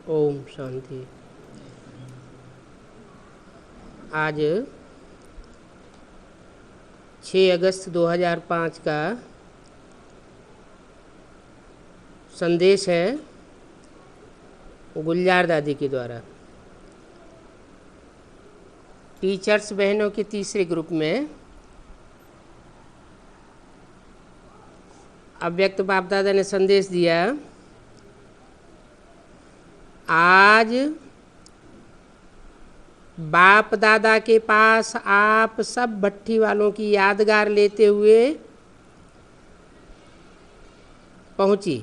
ओम शांति। आज 6 अगस्त 2005 का संदेश है गुलजार दादी के द्वारा। टीचर्स बहनों के तीसरे ग्रुप में अव्यक्त बाप दादा ने संदेश दिया, आज बाप दादा के पास आप सब भट्ठी वालों की यादगार लेते हुए पहुंची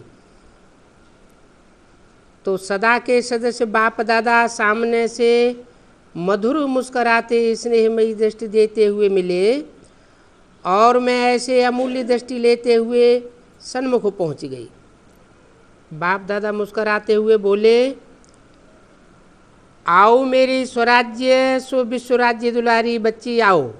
तो सदा के सदस्य बाप दादा सामने से मधुर मुस्कराते स्नेहमयी दृष्टि देते हुए मिले और मैं ऐसे अमूल्य दृष्टि लेते हुए सन्मुख पहुंच गई। बाप दादा मुस्कराते हुए बोले, आओ मेरी स्वराज्य सो विश्वराज्य दुलारी बच्ची, आओ।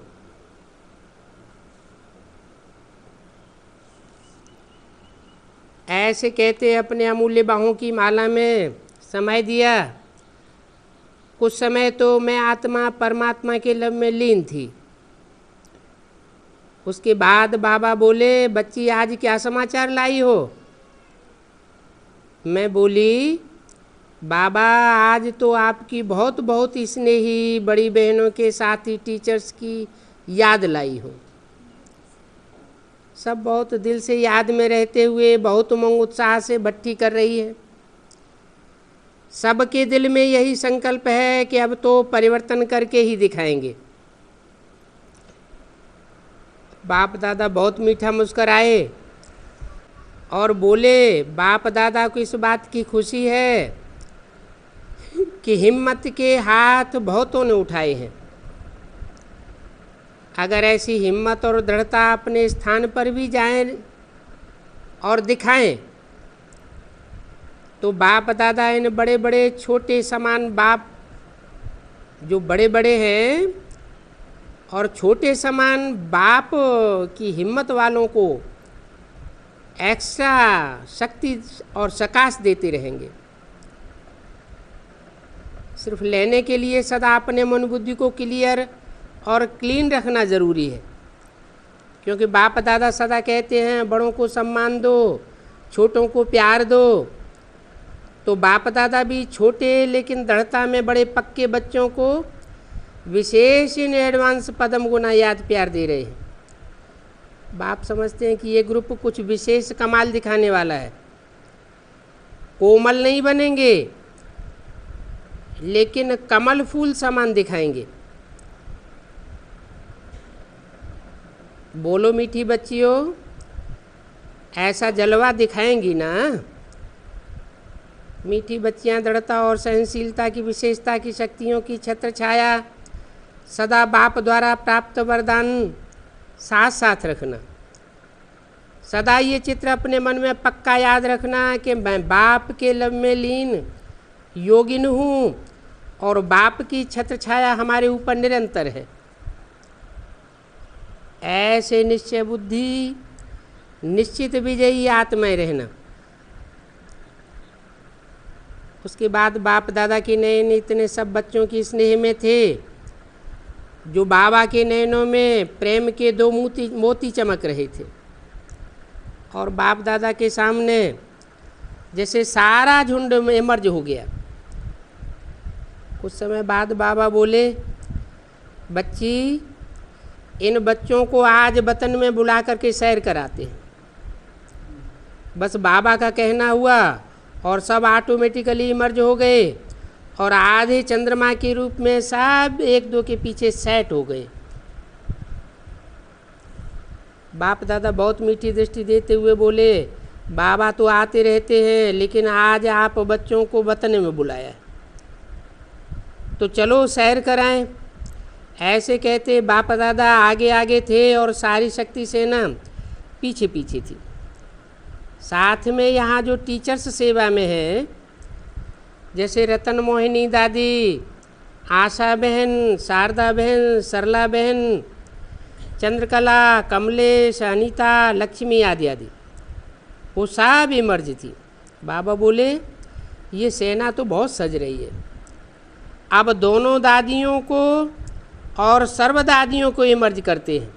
ऐसे कहते अपने अमूल्य बाहों की माला में समय दिया। कुछ समय तो मैं आत्मा परमात्मा के लब में लीन थी। उसके बाद बाबा बोले, बच्ची आज क्या समाचार लाई हो? मैं बोली, बाबा आज तो आपकी बहुत बहुत स्नेही बड़ी बहनों के साथी टीचर्स की याद लाई हूँ। सब बहुत दिल से याद में रहते हुए बहुत उमंग उत्साह से भट्ठी कर रही है। सबके दिल में यही संकल्प है कि अब तो परिवर्तन करके ही दिखाएंगे। बाप दादा बहुत मीठा मुस्कुराए और बोले, बाप दादा को इस बात की खुशी है कि हिम्मत के हाथ बहुतों ने उठाए हैं। अगर ऐसी हिम्मत और दृढ़ता अपने स्थान पर भी जाएं और दिखाएं तो बाप दादा इन बड़े बड़े छोटे समान बाप जो बड़े बड़े हैं और छोटे समान बाप की हिम्मत वालों को एक्स्ट्रा शक्ति और सकाश देते रहेंगे। सिर्फ लेने के लिए सदा अपने मन बुद्धि को क्लियर और क्लीन रखना ज़रूरी है, क्योंकि बाप दादा सदा कहते हैं बड़ों को सम्मान दो, छोटों को प्यार दो। तो बाप दादा भी छोटे लेकिन दृढ़ता में बड़े पक्के बच्चों को विशेष इन एडवांस पदम गुना याद प्यार दे रहे हैं। बाप समझते हैं कि ये ग्रुप कुछ विशेष कमाल दिखाने वाला है। कोमल नहीं बनेंगे लेकिन कमल फूल समान दिखाएंगे। बोलो मीठी बच्चियों, ऐसा जलवा दिखाएंगी ना? मीठी बच्चियां दृढ़ता और सहनशीलता की विशेषता की शक्तियों की छत्र छाया सदा बाप द्वारा प्राप्त वरदान साथ साथ रखना। सदा ये चित्र अपने मन में पक्का याद रखना कि मैं बाप के लब में लीन योगिन हूँ और बाप की छत्र छाया हमारे ऊपर निरंतर है। ऐसे निश्चय बुद्धि निश्चित विजयी आत्माएं रहना। उसके बाद बाप दादा के नयन इतने सब बच्चों की स्नेह में थे जो बाबा के नयनों में प्रेम के दो मोती चमक रहे थे और बाप दादा के सामने जैसे सारा झुंड में मर्ज हो गया। कुछ समय बाद बाबा बोले, बच्ची इन बच्चों को आज वतन में बुला करके सैर कराते हैं। बस बाबा का कहना हुआ और सब ऑटोमेटिकली मर्ज हो गए और आधे चंद्रमा के रूप में सब एक दो के पीछे सेट हो गए। बाप दादा बहुत मीठी दृष्टि देते हुए बोले, बाबा तो आते रहते हैं लेकिन आज आप बच्चों को वतन में बुलाया है, तो चलो सैर कराएं। ऐसे कहते बाप दादा आगे आगे थे और सारी शक्ति सेना पीछे पीछे थी। साथ में यहाँ जो टीचर्स सेवा में है, जैसे रतन मोहिनी दादी, आशा बहन, शारदा बहन, सरला बहन, चंद्रकला, कमलेश, अनीता, लक्ष्मी आदि आदि, वो सब इमर्ज थी। बाबा बोले, ये सेना तो बहुत सज रही है। अब दोनों दादियों को और सर्व दादियों को इमर्ज करते हैं,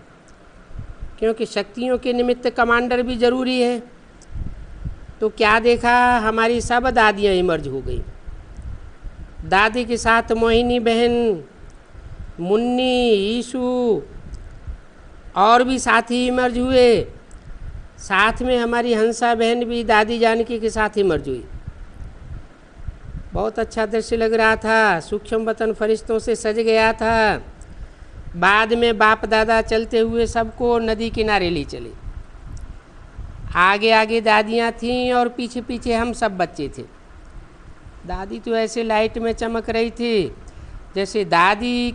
क्योंकि शक्तियों के निमित्त कमांडर भी ज़रूरी है। तो क्या देखा, हमारी सब दादियाँ इमर्ज हो गई। दादी के साथ मोहिनी बहन, मुन्नी, ईशु और भी साथी इमर्ज हुए। साथ में हमारी हंसा बहन भी दादी जानकी के साथ इमर्ज हुई। बहुत अच्छा दृश्य लग रहा था, सूक्ष्म वतन फरिश्तों से सज गया था। बाद में बाप दादा चलते हुए सबको नदी किनारे ले चले। आगे आगे दादियाँ थीं और पीछे पीछे हम सब बच्चे थे। दादी तो ऐसे लाइट में चमक रही थी जैसे दादी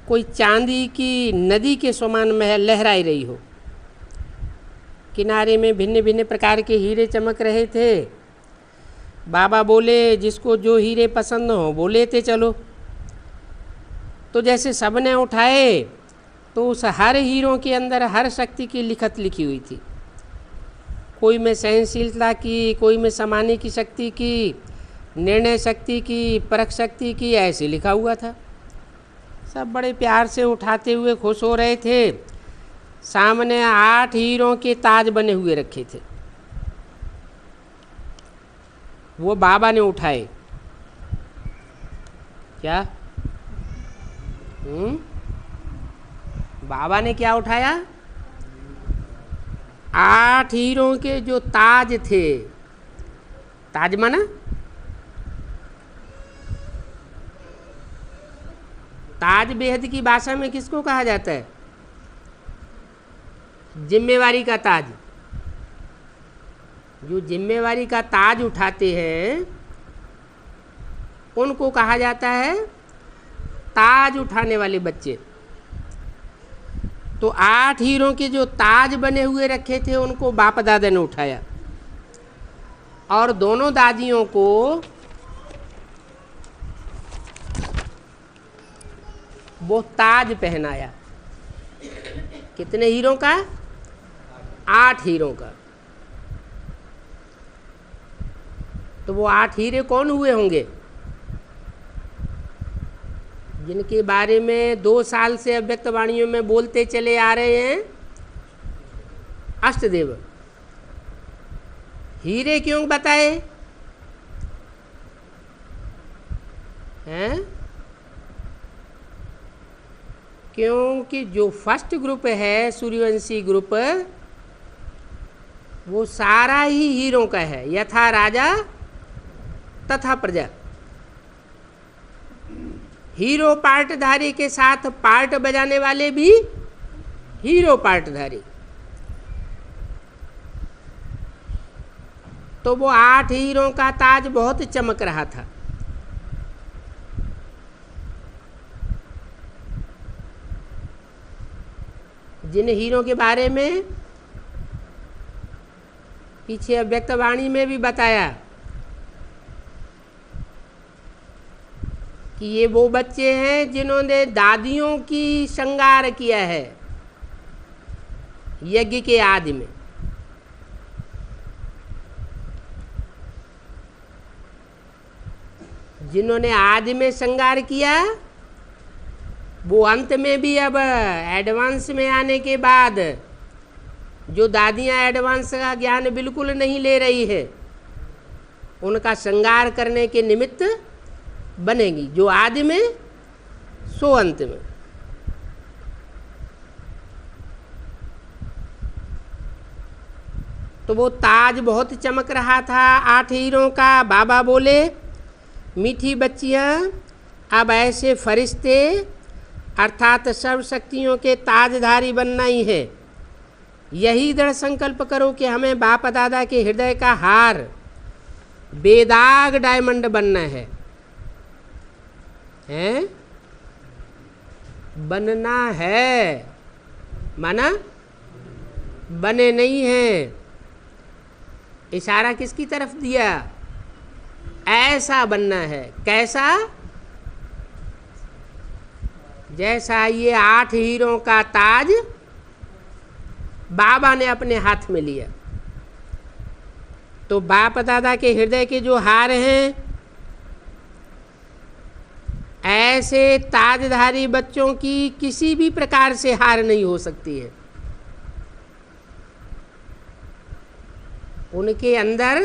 कोई चांदी की नदी के समान महल लहराई रही हो। किनारे में भिन्न भिन्न प्रकार के हीरे चमक रहे थे। बाबा बोले, जिसको जो हीरे पसंद हो वो लेते चलो। तो जैसे सबने उठाए तो उस हर हीरों के अंदर हर शक्ति की लिखत लिखी हुई थी। कोई में सहनशीलता की, कोई में समाने की शक्ति की, निर्णय शक्ति की, परख शक्ति की, ऐसे लिखा हुआ था। सब बड़े प्यार से उठाते हुए खुश हो रहे थे। सामने 8 हीरों के ताज बने हुए रखे थे, वो बाबा ने उठाए। क्या? बाबा ने क्या उठाया? 8 हीरों के जो ताज थे। ताज माना? ताज बेहद की भाषा में किसको कहा जाता है? जिम्मेवारी का ताज। जो जिम्मेवारी का ताज उठाते हैं उनको कहा जाता है ताज उठाने वाले बच्चे। तो 8 हीरों के जो ताज बने हुए रखे थे उनको बाप दादा ने उठाया और दोनों दादियों को वो ताज पहनाया। कितने हीरों का? 8 हीरों का। तो वो 8 हीरे कौन हुए होंगे? जिनके बारे में 2 साल से अव्यक्त वाणियों में बोलते चले आ रहे हैं, अष्टदेव। हीरे क्यों बताए हैं? क्योंकि जो फर्स्ट ग्रुप है सूर्यवंशी ग्रुप, वो सारा ही हीरों का है, यथा राजा तथा प्रजा। हीरो पार्टधारी के साथ पार्ट बजाने वाले भी हीरो पार्टधारी। तो वो 8 हीरों का ताज बहुत चमक रहा था। जिन हीरों के बारे में पीछे अव्यक्त वाणी में भी बताया कि ये वो बच्चे हैं जिन्होंने दादियों की श्रृंगार किया है यज्ञ के आदि में। जिन्होंने आदि में श्रृंगार किया वो अंत में भी अब एडवांस में आने के बाद, जो दादियाँ एडवांस का ज्ञान बिल्कुल नहीं ले रही है, उनका श्रृंगार करने के निमित्त बनेगी। जो आदि में सो अंत में। तो वो ताज बहुत चमक रहा था 8 हीरों का। बाबा बोले, मीठी बच्चियाँ, अब ऐसे फरिश्ते अर्थात सर्व शक्तियों के ताजधारी बनना ही है। यही दृढ़ संकल्प करो कि हमें बाप दादा के हृदय का हार, बेदाग डायमंड बनना है। हैं? बनना है, माना बने नहीं हैं। इशारा किसकी तरफ दिया? ऐसा बनना है। कैसा? जैसा ये 8 हीरों का ताज बाबा ने अपने हाथ में लिया। तो बाप दादा के हृदय के जो हार हैं, ऐसे ताजधारी बच्चों की किसी भी प्रकार से हार नहीं हो सकती है। उनके अंदर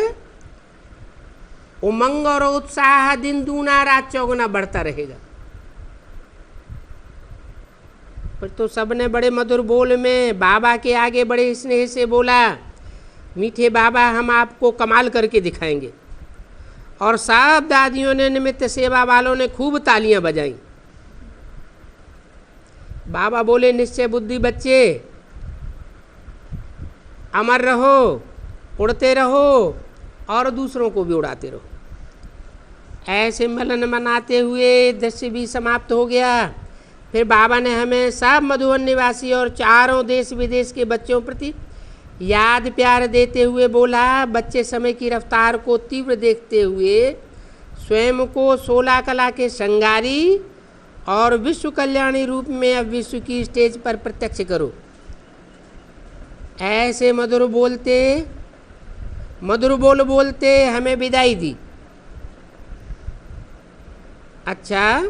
उमंग और उत्साह दिन दूना रात चौगुना बढ़ता रहेगा। पर तो सबने बड़े मधुर बोल में बाबा के आगे बड़े स्नेह से बोला, मीठे बाबा हम आपको कमाल करके दिखाएंगे। और सब दादियों ने, निमित्त सेवा वालों ने खूब तालियां बजाई। बाबा बोले, निश्चय बुद्धि बच्चे, अमर रहो, उड़ते रहो और दूसरों को भी उड़ाते रहो। ऐसे मिलन मनाते हुए दृश्य भी समाप्त हो गया। फिर बाबा ने हमें सब मधुबन निवासी और चारों देश विदेश के बच्चों प्रति याद प्यार देते हुए बोला, बच्चे समय की रफ्तार को तीव्र देखते हुए स्वयं को 16 कला के श्रृंगारी और विश्व कल्याणी रूप में अब विश्व की स्टेज पर प्रत्यक्ष करो। ऐसे मधुर बोल बोलते हमें विदाई दी। अच्छा,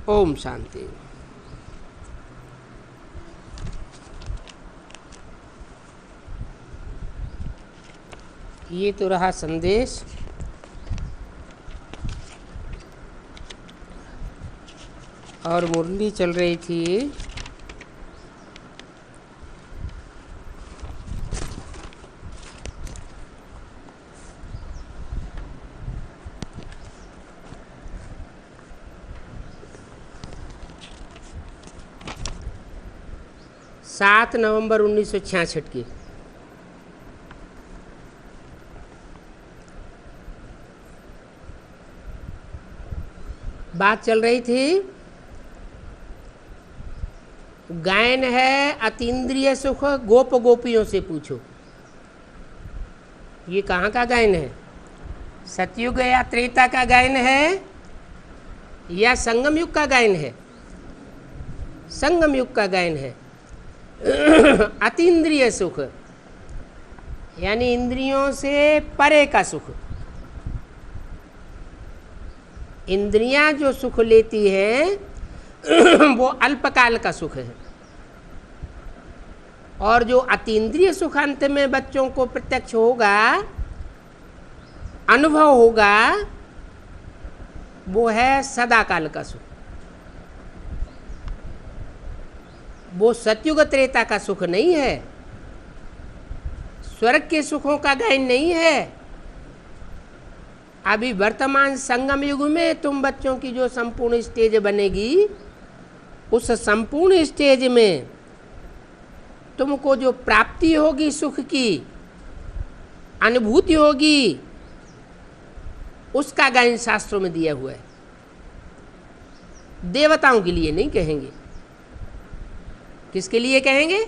ओम शांति। ये तो रहा संदेश। और मुरली चल रही थी सात नवंबर 1966 की। बात चल रही थी, गायन है अतीन्द्रिय सुख, गोप गोपियों से पूछो। ये कहाँ का गायन है? सतयुग या त्रेता का गायन है या संगम युग का गायन है? संगम युग का गायन है। अतीन्द्रिय सुख यानी इंद्रियों से परे का सुख। इंद्रियां जो सुख लेती हैं वो अल्पकाल का सुख है, और जो अतीन्द्रिय सुख अंत में बच्चों को प्रत्यक्ष होगा, अनुभव होगा, वो है सदाकाल का सुख। वो सतयुग त्रेता का सुख नहीं है, स्वर्ग के सुखों का गायन नहीं है। अभी वर्तमान संगम युग में तुम बच्चों की जो संपूर्ण स्टेज बनेगी, उस संपूर्ण स्टेज में तुमको जो प्राप्ति होगी, सुख की अनुभूति होगी, उसका गायन शास्त्रों में दिया हुआ है। देवताओं के लिए नहीं कहेंगे। किसके लिए कहेंगे?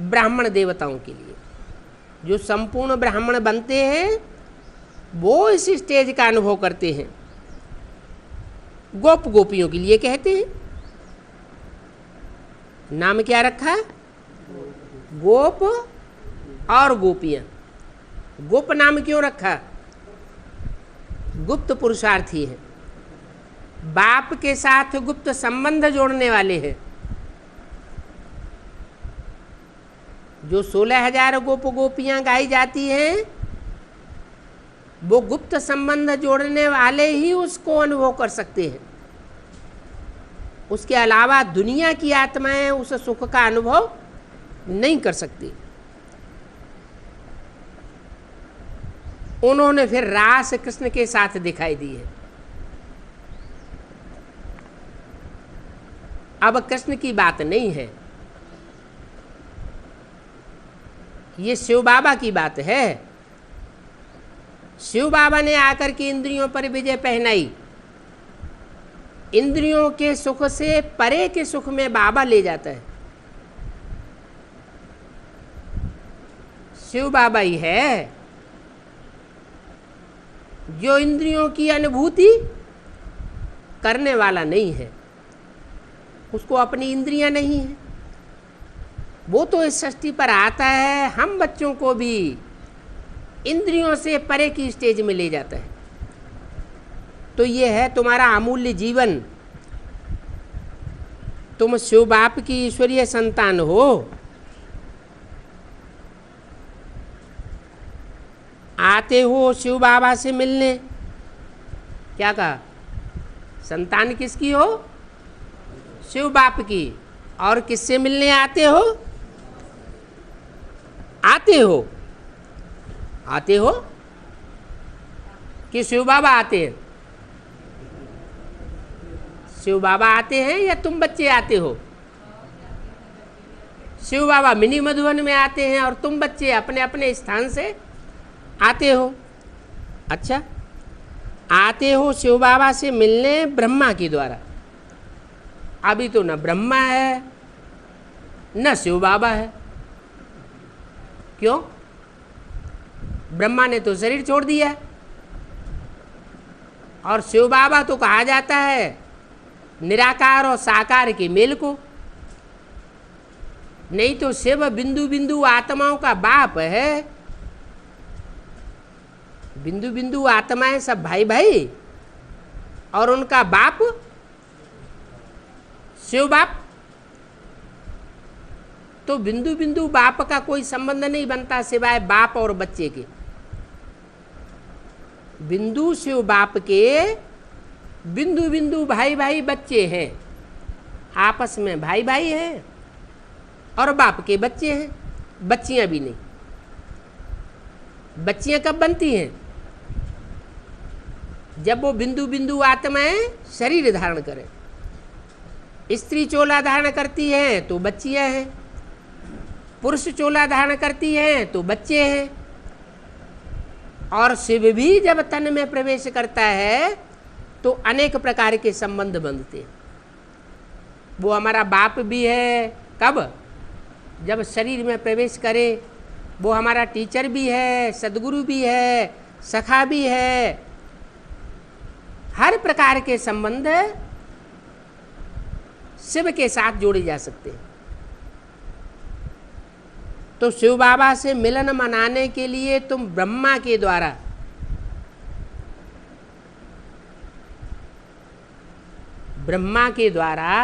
ब्राह्मण देवताओं के लिए। जो संपूर्ण ब्राह्मण बनते हैं वो इस स्टेज का अनुभव करते हैं। गोप गोपियों के लिए कहते हैं। नाम क्या रखा? गोप और गोपियां। गोप नाम क्यों रखा? गुप्त पुरुषार्थी है, बाप के साथ गुप्त संबंध जोड़ने वाले हैं। जो 16,000 गोप गोपियां गाई जाती हैं, वो गुप्त संबंध जोड़ने वाले ही उसको अनुभव कर सकते हैं। उसके अलावा दुनिया की आत्माएं उस सुख का अनुभव नहीं कर सकती। उन्होंने फिर रास कृष्ण के साथ दिखाई दी है। अब कृष्ण की बात नहीं है, ये शिव बाबा की बात है। शिव बाबा ने आकर के इंद्रियों पर विजय पहनाई। इंद्रियों के सुख से परे के सुख में बाबा ले जाता है। शिव बाबा ही है जो इंद्रियों की अनुभूति करने वाला नहीं है। उसको अपनी इंद्रियां नहीं है। वो तो इस सृष्टि पर आता है हम बच्चों को भी इंद्रियों से परे की स्टेज में ले जाता है। तो ये है तुम्हारा अमूल्य जीवन। तुम शिव बाप की ईश्वरीय संतान हो। आते हो शिव बाबा से मिलने। क्या कहा? संतान किसकी हो? शिव बाप की। और किससे मिलने आते हो? आते हो कि शिव बाबा आते हैं? शिव बाबा आते हैं या तुम बच्चे आते हो? शिव बाबा मिनी मधुबन में आते हैं और तुम बच्चे अपने अपने स्थान से आते हो। अच्छा, आते हो शिव बाबा से मिलने ब्रह्मा के द्वारा। अभी तो न ब्रह्मा है न शिव बाबा है। क्यों? ब्रह्मा ने तो शरीर छोड़ दिया और शिव बाबा तो कहा जाता है निराकार और साकार के मेल को। नहीं तो शिव बिंदु बिंदु आत्माओं का बाप है। बिंदु बिंदु आत्माएं सब भाई भाई और उनका बाप शिव बाप। तो बिंदु बिंदु बाप का कोई संबंध नहीं बनता सिवाय बाप और बच्चे के। बिंदु शिव बाप के, बिंदु बिंदु भाई भाई बच्चे हैं। आपस में भाई भाई हैं और बाप के बच्चे हैं। बच्चियां भी नहीं। बच्चियां कब बनती हैं? जब वो बिंदु बिंदु आत्माएं शरीर धारण करें। स्त्री चोला धारण करती हैं तो बच्चियां हैं, पुरुष चोला धारण करती हैं तो बच्चे हैं। और शिव भी जब तन में प्रवेश करता है तो अनेक प्रकार के संबंध बनते हैं। वो हमारा बाप भी है। कब? जब शरीर में प्रवेश करे। वो हमारा टीचर भी है, सदगुरु भी है, सखा भी है। हर प्रकार के संबंध शिव के साथ जोड़े जा सकते हैं। तो शिव बाबा से मिलन मनाने के लिए तुम ब्रह्मा के द्वारा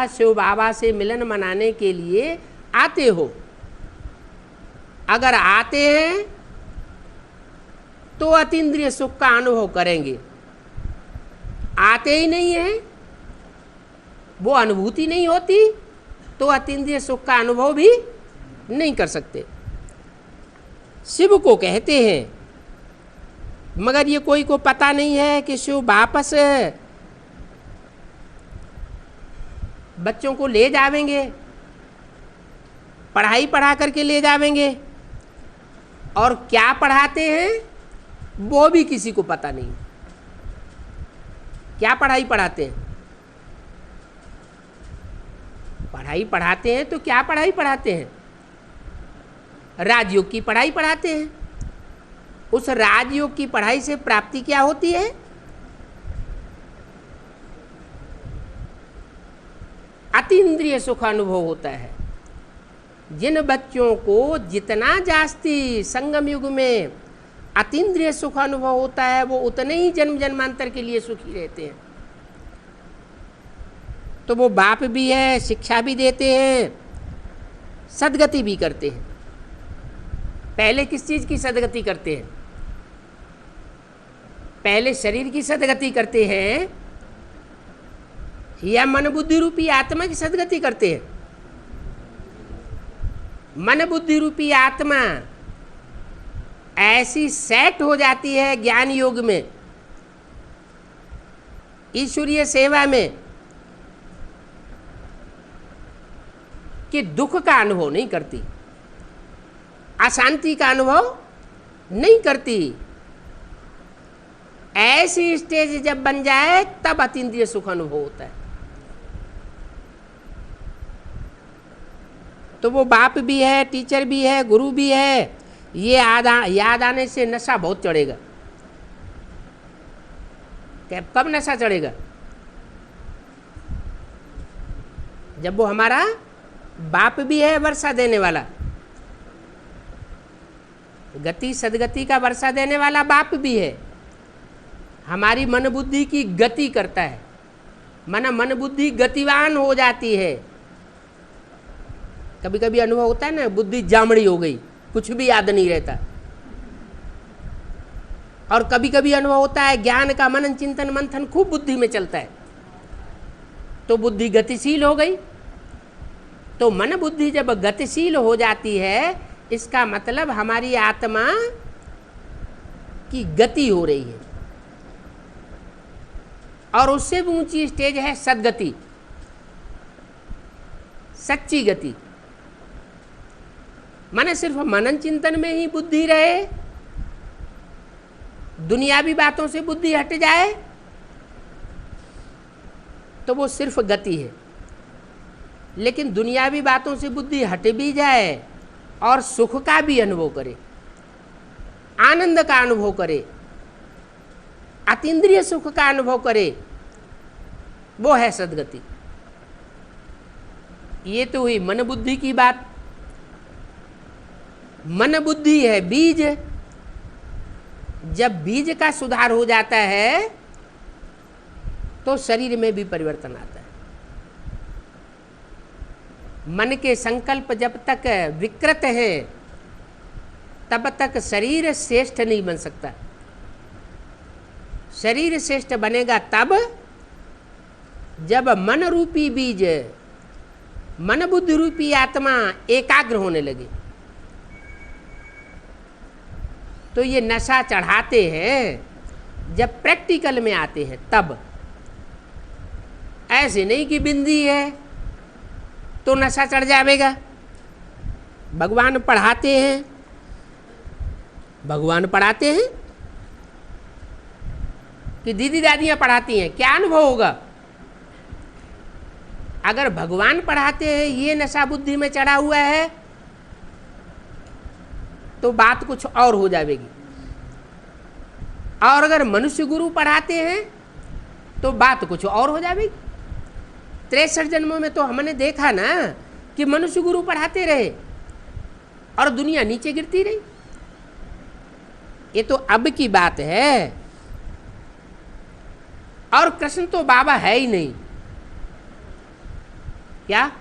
शिव बाबा से मिलन मनाने के लिए आते हो। अगर आते हैं तो अतीन्द्रिय सुख का अनुभव करेंगे। आते ही नहीं है, वो अनुभूति नहीं होती, तो अतीन्द्रिय सुख का अनुभव भी नहीं कर सकते। शिव को कहते हैं, मगर ये कोई को पता नहीं है कि शिव वापस बच्चों को ले जावेंगे, पढ़ाई पढ़ा करके ले जावेंगे। और क्या पढ़ाते हैं वो भी किसी को पता नहीं। क्या पढ़ाई पढ़ाते हैं? पढ़ाई पढ़ाते हैं तो क्या पढ़ाई पढ़ाते हैं? राजयोग की पढ़ाई पढ़ाते हैं। उस राजयोग की पढ़ाई से प्राप्ति क्या होती है? अतीन्द्रिय सुख अनुभव होता है। जिन बच्चों को जितना जास्ती संगम युग में अतीन्द्रिय सुख अनुभव होता है वो उतने ही जन्म जन्मांतर के लिए सुखी रहते हैं। तो वो बाप भी है, शिक्षा भी देते हैं, सदगति भी करते हैं। पहले किस चीज़ की सदगति करते हैं? पहले शरीर की सदगति करते हैं या मन बुद्धि रूपी आत्मा की सदगति करते हैं? मन बुद्धि रूपी आत्मा ऐसी सेट हो जाती है ज्ञान योग में, ईश्वरीय सेवा में, कि दुख का अनुभव नहीं करती, अशांति का अनुभव नहीं करती। ऐसी स्टेज जब बन जाए तब अतीन्द्रिय सुख अनुभव होता है। तो वो बाप भी है, टीचर भी है, गुरु भी है। ये याद आने से नशा बहुत चढ़ेगा। कब नशा चढ़ेगा? जब वो हमारा बाप भी है, वर्षा देने वाला। गति सदगति का वर्षा देने वाला बाप भी है, हमारी मन बुद्धि की गति करता है, मन बुद्धि गतिवान हो जाती है। कभी कभी अनुभव होता है ना, बुद्धि जामड़ी हो गई, कुछ भी याद नहीं रहता। और कभी कभी अनुभव होता है ज्ञान का मनन चिंतन मंथन खूब बुद्धि में चलता है, तो बुद्धि गतिशील हो गई। तो मन बुद्धि जब गतिशील हो जाती है, इसका मतलब हमारी आत्मा की गति हो रही है। और उससे भी ऊंची स्टेज है सद्गति, सच्ची गति। माने सिर्फ मनन चिंतन में ही बुद्धि रहे, दुनियावी बातों से बुद्धि हट जाए, तो वो सिर्फ गति है। लेकिन दुनियावी बातों से बुद्धि हट भी जाए और सुख का भी अनुभव करे, आनंद का अनुभव करे, अतीन्द्रिय सुख का अनुभव करे, वो है सद्गति। ये तो हुई मन बुद्धि की बात। मन बुद्धि है बीज। जब बीज का सुधार हो जाता है तो शरीर में भी परिवर्तन आता है। मन के संकल्प जब तक विकृत है तब तक शरीर श्रेष्ठ नहीं बन सकता। शरीर श्रेष्ठ बनेगा तब जब मन रूपी बीज, मन बुद्धि रूपी आत्मा एकाग्र होने लगे। तो ये नशा चढ़ाते हैं जब प्रैक्टिकल में आते हैं तब। ऐसे नहीं कि बिंदी है तो नशा चढ़ जाएगा। भगवान पढ़ाते हैं, भगवान पढ़ाते हैं कि दीदी दादियाँ पढ़ाती हैं, क्या अनुभव होगा? अगर भगवान पढ़ाते हैं ये नशा बुद्धि में चढ़ा हुआ है तो बात कुछ और हो जाएगी। और अगर मनुष्य गुरु पढ़ाते हैं तो बात कुछ और हो जाएगी। 63 जन्मों में तो हमने देखा ना कि मनुष्य गुरु पढ़ाते रहे और दुनिया नीचे गिरती रही। ये तो अब की बात है। और कृष्ण तो बाबा है ही नहीं। क्या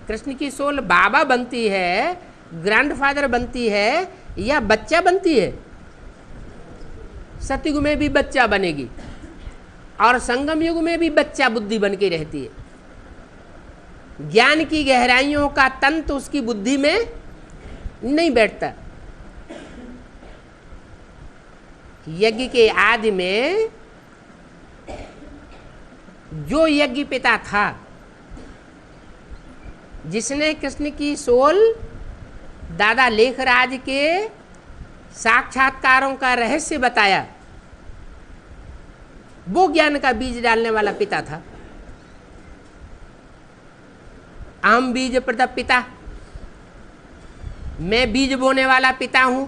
कृष्ण की सोल बाबा बनती है, ग्रैंडफादर बनती है या बच्चा बनती है? सतयुग में भी बच्चा बनेगी और संगम युग में भी बच्चा बुद्धि बन के रहती है। ज्ञान की गहराइयों का तंत्र उसकी बुद्धि में नहीं बैठता। यज्ञ के आदि में जो यज्ञ पिता था, जिसने कृष्ण की सोल दादा लेखराज के साक्षात्कारों का रहस्य बताया, वो ज्ञान का बीज डालने वाला पिता था। अहम बीज प्रद पिता, मैं बीज बोने वाला पिता हूं।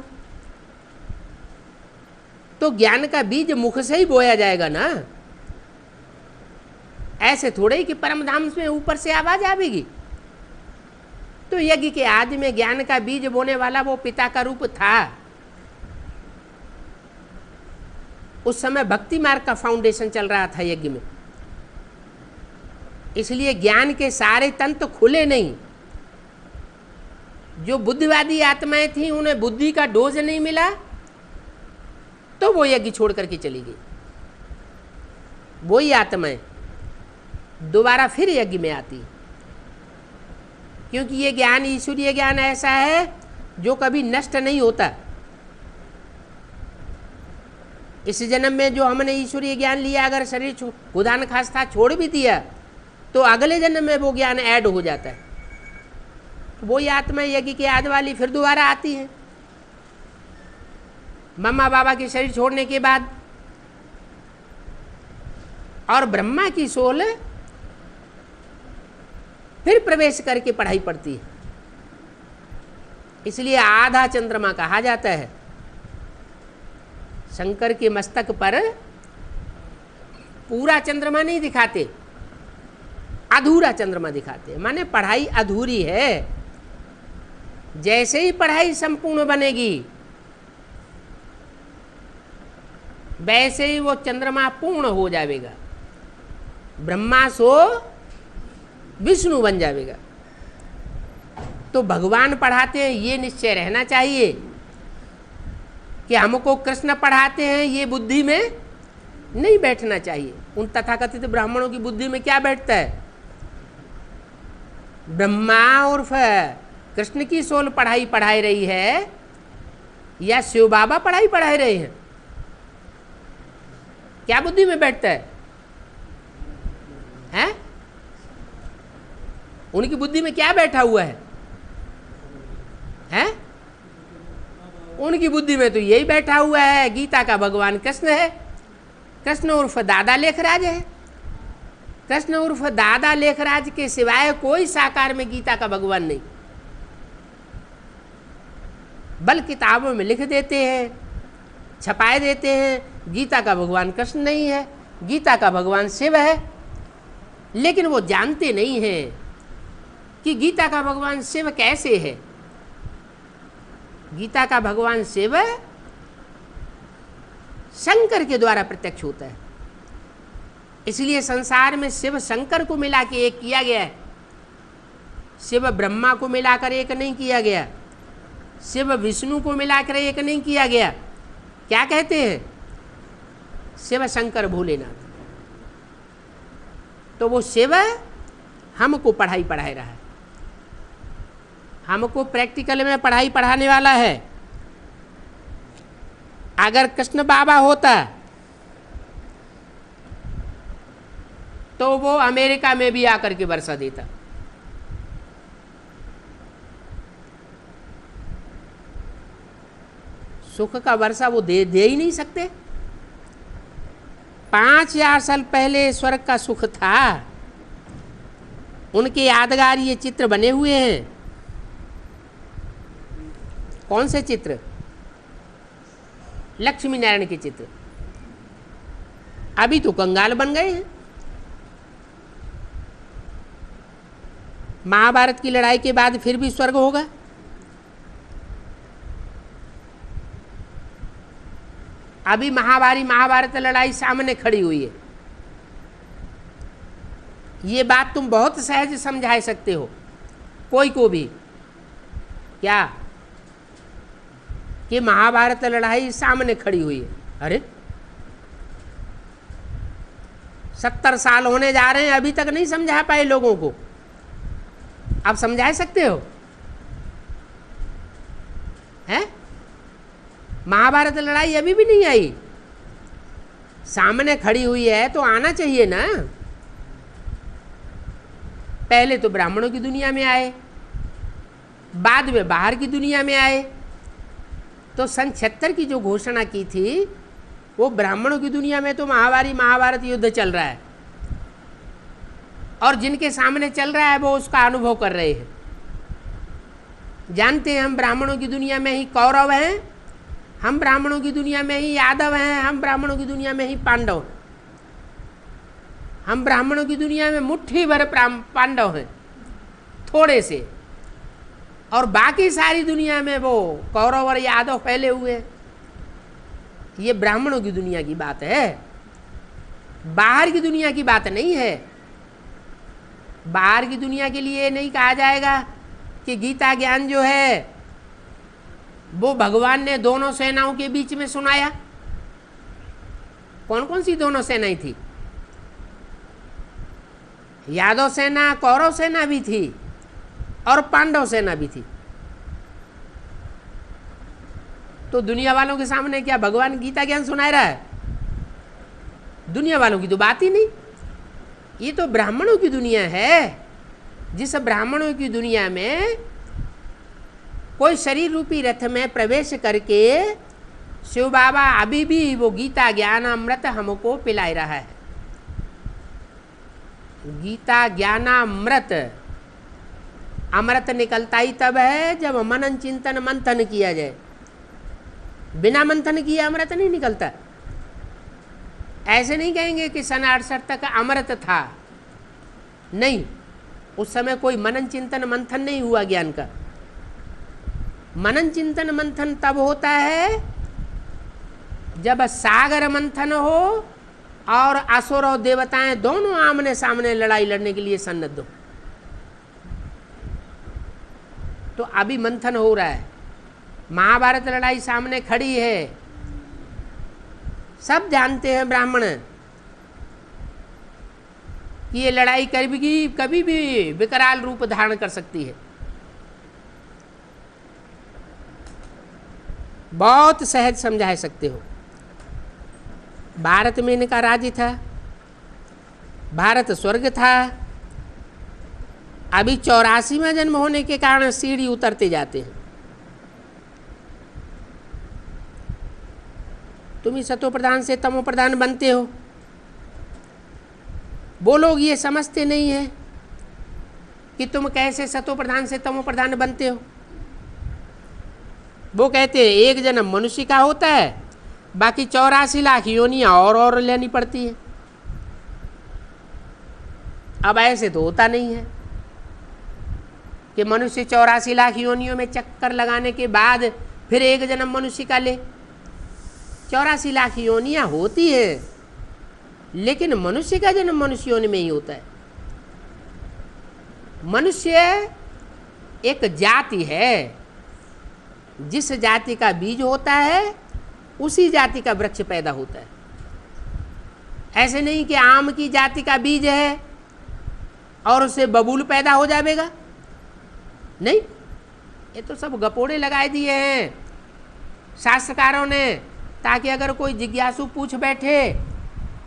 तो ज्ञान का बीज मुख से ही बोया जाएगा ना। ऐसे थोड़े ही कि परम धाम में ऊपर से आवाज आवेगी। तो यज्ञ के आदि में ज्ञान का बीज बोने वाला वो पिता का रूप था। उस समय भक्ति मार्ग का फाउंडेशन चल रहा था यज्ञ में, इसलिए ज्ञान के सारे तंत्र खुले नहीं। जो बुद्धिवादी आत्माएं थीं उन्हें बुद्धि का डोज नहीं मिला तो वो यज्ञ छोड़ करके चली गई। वही आत्माएं दोबारा फिर यज्ञ में आती, क्योंकि ये ज्ञान ईश्वरीय ज्ञान ऐसा है जो कभी नष्ट नहीं होता। इस जन्म में जो हमने ईश्वरीय ज्ञान लिया, अगर शरीर खुदा न खास्ता छोड़ भी दिया तो अगले जन्म में वो ज्ञान ऐड हो जाता है। वही आत्मा यज्ञ की याद वाली फिर दोबारा आती है मम्मा बाबा के शरीर छोड़ने के बाद। और ब्रह्मा की सोल फिर प्रवेश करके पढ़ाई पढ़ती है। इसलिए आधा चंद्रमा कहा जाता है। शंकर के मस्तक पर पूरा चंद्रमा नहीं दिखाते, अधूरा चंद्रमा दिखाते हैं। माने पढ़ाई अधूरी है। जैसे ही पढ़ाई संपूर्ण बनेगी वैसे ही वो चंद्रमा पूर्ण हो जाएगा, ब्रह्मा सो विष्णु बन जाएगा। तो भगवान पढ़ाते हैं ये निश्चय रहना चाहिए कि हमको कृष्ण पढ़ाते हैं, ये बुद्धि में नहीं बैठना चाहिए। उन तथाकथित ब्राह्मणों की बुद्धि में क्या बैठता है? ब्रह्मा उर्फ कृष्ण की सोल पढ़ाई पढ़ाई रही है या शिव बाबा पढ़ाई पढ़ाई रहे हैं? क्या बुद्धि में बैठता है? हैं? उनकी बुद्धि में क्या बैठा हुआ है? हैं? उनकी बुद्धि में तो यही बैठा हुआ है, गीता का भगवान कृष्ण है। कृष्ण उर्फ दादा लेखराज है। कृष्ण उर्फ दादा लेखराज के सिवाय कोई साकार में गीता का भगवान नहीं। बल किताबों में लिख देते हैं, छपाए देते हैं गीता का भगवान कृष्ण नहीं है, गीता का भगवान शिव है। लेकिन वो जानते नहीं हैं कि गीता का भगवान शिव कैसे है। गीता का भगवान शिव शंकर के द्वारा प्रत्यक्ष होता है। इसलिए संसार में शिव शंकर को मिला के एक किया गया है, शिव ब्रह्मा को मिलाकर एक नहीं किया गया, शिव विष्णु को मिलाकर एक नहीं किया गया। क्या कहते हैं? शिव शंकर भोलेनाथ। तो वो शिव हमको पढ़ाई पढ़ाए रहा है, हमको प्रैक्टिकल में पढ़ाई पढ़ाने वाला है। अगर कृष्ण बाबा होता तो वो अमेरिका में भी आकर के वर्षा देता। सुख का वर्षा वो दे ही नहीं सकते। 5000 साल पहले स्वर्ग का सुख था, उनके यादगार ये चित्र बने हुए हैं। कौन से चित्र? लक्ष्मी नारायण के चित्र। अभी तो कंगाल बन गए हैं। महाभारत की लड़ाई के बाद फिर भी स्वर्ग होगा? अभी महाभारत लड़ाई सामने खड़ी हुई है। ये बात तुम बहुत सहज समझा सकते हो कोई को भी, क्या कि महाभारत लड़ाई सामने खड़ी हुई है। अरे 70 साल होने जा रहे हैं, अभी तक नहीं समझा पाए लोगों को। आप समझा सकते हो? हैं? महाभारत लड़ाई अभी भी नहीं आई, सामने खड़ी हुई है तो आना चाहिए ना। पहले तो ब्राह्मणों की दुनिया में आए, बाद में बाहर की दुनिया में आए। तो सन 76 की जो घोषणा की थी वो ब्राह्मणों की दुनिया में तो महाभारत युद्ध चल रहा है, और जिनके सामने चल रहा है वो उसका अनुभव कर रहे हैं। जानते हैं हम ब्राह्मणों की दुनिया में ही कौरव हैं, हम ब्राह्मणों की दुनिया में ही यादव हैं, हम ब्राह्मणों की दुनिया में ही पांडव हैं। हम ब्राह्मणों की दुनिया में मुट्ठी भर पांडव हैं, थोड़े से, और बाकी सारी दुनिया में वो कौरव और यादव फैले हुए हैं। ये ब्राह्मणों की दुनिया की बात है, बाहर की दुनिया की बात नहीं है। बाहर की दुनिया के लिए नहीं कहा जाएगा कि गीता ज्ञान जो है वो भगवान ने दोनों सेनाओं के बीच में सुनाया। कौन कौन सी दोनों सेनाएं थी? यादव सेना, कौरव सेना भी थी और पांडव सेना भी थी। तो दुनिया वालों के सामने क्या भगवान गीता ज्ञान सुना रहा है? दुनिया वालों की तो बात ही नहीं। ये तो ब्राह्मणों की दुनिया है। जिस ब्राह्मणों की दुनिया में कोई शरीर रूपी रथ में प्रवेश करके शिव बाबा अभी भी वो गीता ज्ञान अमृत हमको पिला रहा है। गीता ज्ञानामृत, अमृत निकलता ही तब है जब मनन चिंतन मंथन किया जाए। बिना मंथन किए अमृत नहीं निकलता। ऐसे नहीं कहेंगे कि सन 68 तक अमृत था, नहीं, उस समय कोई मनन चिंतन मंथन नहीं हुआ ज्ञान का। मनन चिंतन मंथन तब होता है जब सागर मंथन हो और असुर और देवताएं दोनों आमने सामने लड़ाई लड़ने के लिए सन्नद्ध हो। तो अभी मंथन हो रहा है, महाभारत लड़ाई सामने खड़ी है, सब जानते हैं ब्राह्मण कि ये लड़ाई कभी भी विकराल रूप धारण कर सकती है। बहुत सहज समझा सकते हो। भारत में इनका राज्य था, भारत स्वर्ग था। अभी 84वां जन्म होने के कारण सीढ़ी उतरते जाते हैं। तुम ही सतो प्रधान से तमो प्रधान बनते हो। वो लोग ये समझते नहीं है कि तुम कैसे सतो प्रधान से तमो प्रधान बनते हो। वो कहते हैं एक जन्म मनुष्य का होता है, बाकी 84 लाख योनियां और लेनी पड़ती है। अब ऐसे तो होता नहीं है कि मनुष्य 84 लाख योनियों में चक्कर लगाने के बाद फिर एक जन्म मनुष्य का ले। 84 लाख योनियां होती है, लेकिन मनुष्य का जन्म मनुष्य योनि में ही होता है। मनुष्य एक जाति है, जिस जाति का बीज होता है उसी जाति का वृक्ष पैदा होता है। ऐसे नहीं कि आम की जाति का बीज है और उससे बबूल पैदा हो जाएगा, नहीं। ये तो सब गपोड़े लगाए दिए हैं शास्त्रकारों ने, ताकि अगर कोई जिज्ञासु पूछ बैठे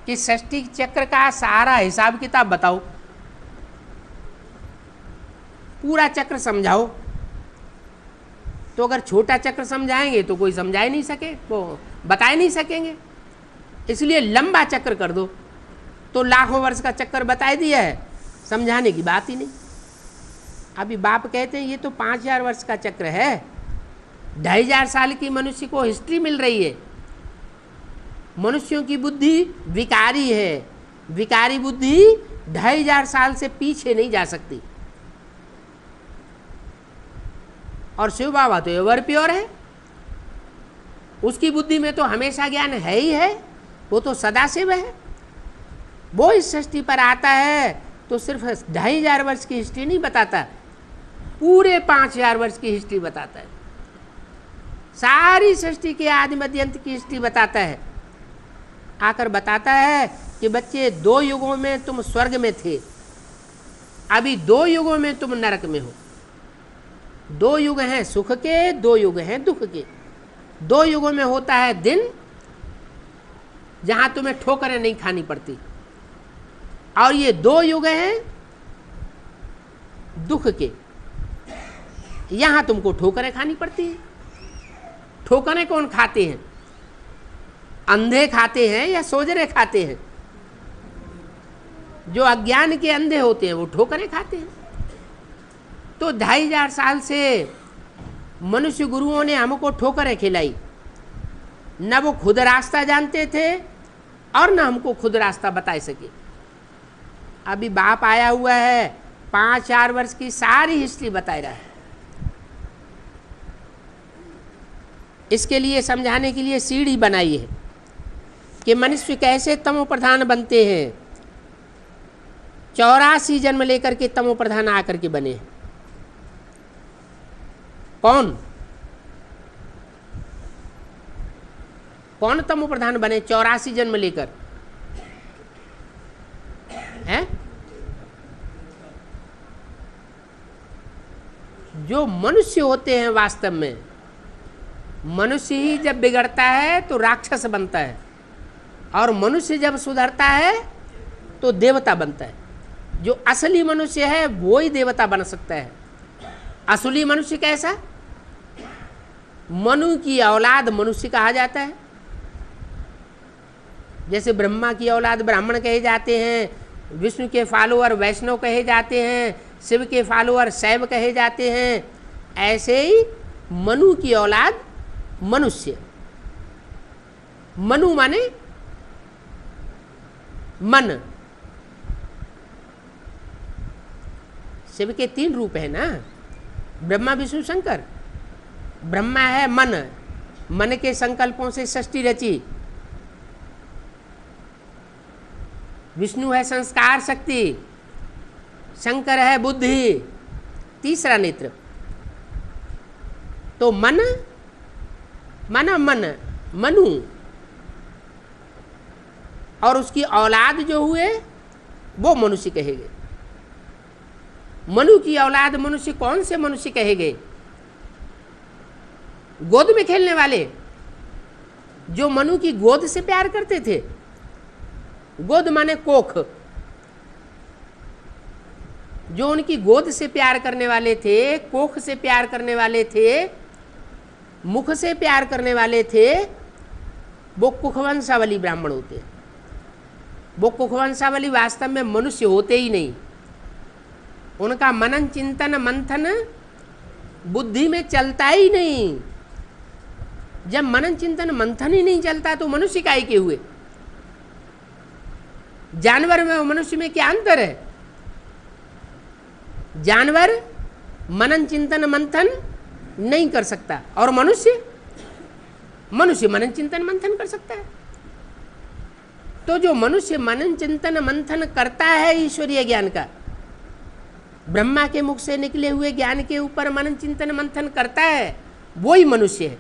कि षष्ठी चक्र का सारा हिसाब किताब बताओ, पूरा चक्र समझाओ, तो अगर छोटा चक्र समझाएंगे तो कोई समझा ही नहीं सके, वो बता ही नहीं सकेंगे। इसलिए लंबा चक्र कर दो तो लाखों वर्ष का चक्कर बता दिया है, समझाने की बात ही नहीं। अभी बाप कहते हैं ये तो 5000 वर्ष का चक्र है, 2500 साल की मनुष्य को हिस्ट्री मिल रही है। मनुष्यों की बुद्धि विकारी है, विकारी बुद्धि 2500 साल से पीछे नहीं जा सकती। और शिव बाबा तो एवर प्योर है, उसकी बुद्धि में तो हमेशा ज्ञान है ही है, वो तो सदा शिव है। वो इस सृष्टि पर आता है तो सिर्फ 2500 वर्ष की हिस्ट्री नहीं बताता, पूरे 5000 वर्ष की हिस्ट्री बताता है। सारी सृष्टि के आदि मध्य अंत की हिस्ट्री बताता है। आकर बताता है कि बच्चे 2 युगों में तुम स्वर्ग में थे, अभी 2 युगों में तुम नरक में हो। 2 युग हैं सुख के, 2 युग हैं दुख के। 2 युगों में होता है दिन जहां तुम्हें ठोकरें नहीं खानी पड़ती, और ये 2 युग हैं दुख के, यहां तुमको ठोकरें खानी पड़ती है। ठोकरें कौन खाते हैं? अंधे खाते हैं या सोजरे खाते हैं? जो अज्ञान के अंधे होते हैं वो ठोकरें खाते हैं। तो 2500 साल से मनुष्य गुरुओं ने हमको ठोकरें खिलाई, न वो खुद रास्ता जानते थे और न हमको खुद रास्ता बता सके। अभी बाप आया हुआ है, 5000 वर्ष की सारी हिस्ट्री बता रहा है। इसके लिए समझाने के लिए सीढ़ी बनाई है कि मनुष्य कैसे तमो प्रधान बनते हैं। 84 जन्म लेकर के तमो प्रधान आकर के बने। कौन कौन तमो प्रधान बने 84 जन्म लेकर? हैं? जो मनुष्य होते हैं वास्तव में। मनुष्य ही जब बिगड़ता है तो राक्षस बनता है, और मनुष्य जब सुधरता है तो देवता बनता है। जो असली मनुष्य है वो ही देवता बन सकता है। असली मनुष्य कैसा? मनु की औलाद मनुष्य कहा जाता है। जैसे ब्रह्मा की औलाद ब्राह्मण कहे जाते हैं, विष्णु के फॉलोअर वैष्णव कहे जाते हैं, शिव के फॉलोअर शैव कहे जाते हैं, ऐसे ही मनु की औलाद मनुष्य। मनु माने मन। शिव के 3 रूप है ना, ब्रह्मा विष्णु शंकर। ब्रह्मा है मन, मन के संकल्पों से सृष्टि रची। विष्णु है संस्कार शक्ति, शंकर है बुद्धि, तीसरा नेत्र। तो मन मनु और उसकी औलाद जो हुए वो मनुष्य कहे गए। मनु की औलाद मनुष्य कौन से मनुष्य कहे गए? गोद में खेलने वाले, जो मनु की गोद से प्यार करते थे। गोद माने कोख, जो उनकी गोद से प्यार करने वाले थे, कोख से प्यार करने वाले थे, मुख से प्यार करने वाले थे, वो कुखवंशावली ब्राह्मण होते। वो कुखवंशावली वास्तव में मनुष्य होते ही नहीं। उनका मनन चिंतन मंथन बुद्धि में चलता ही नहीं। जब मनन चिंतन मंथन ही नहीं चलता तो मनुष्य काहे के हुए? जानवर में और मनुष्य में क्या अंतर है? जानवर मनन चिंतन मंथन नहीं कर सकता और मनुष्य मनन चिंतन मंथन कर सकता है। तो जो मनुष्य मनन चिंतन मंथन करता है ईश्वरीय ज्ञान का, ब्रह्मा के मुख से निकले हुए ज्ञान के ऊपर मनन चिंतन मंथन करता है, वो ही मनुष्य है।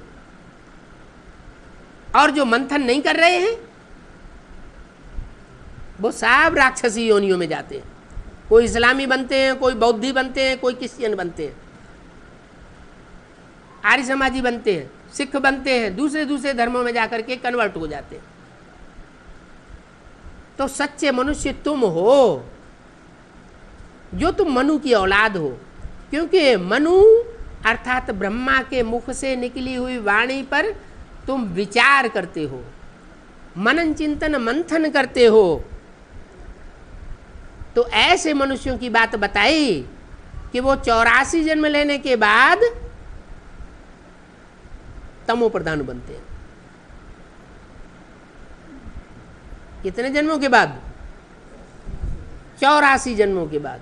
और जो मंथन नहीं कर रहे हैं वो सब राक्षसी योनियों में जाते हैं। कोई इस्लामी बनते हैं, कोई बौद्धि बनते हैं, कोई क्रिश्चियन बनते हैं, आर्य समाजी बनते हैं, सिख बनते हैं, दूसरे दूसरे धर्मों में जाकर के कन्वर्ट हो जाते हैं। तो सच्चे मनुष्य तुम हो, जो तुम मनु की औलाद हो। क्योंकि मनु अर्थात ब्रह्मा के मुख से निकली हुई वाणी पर तुम विचार करते हो, मनन चिंतन मंथन करते हो। तो ऐसे मनुष्यों की बात बताई कि वो 84 जन्म लेने के बाद तमो प्रधान बनते हैं। कितने जन्मों के बाद? 84 जन्मों के बाद।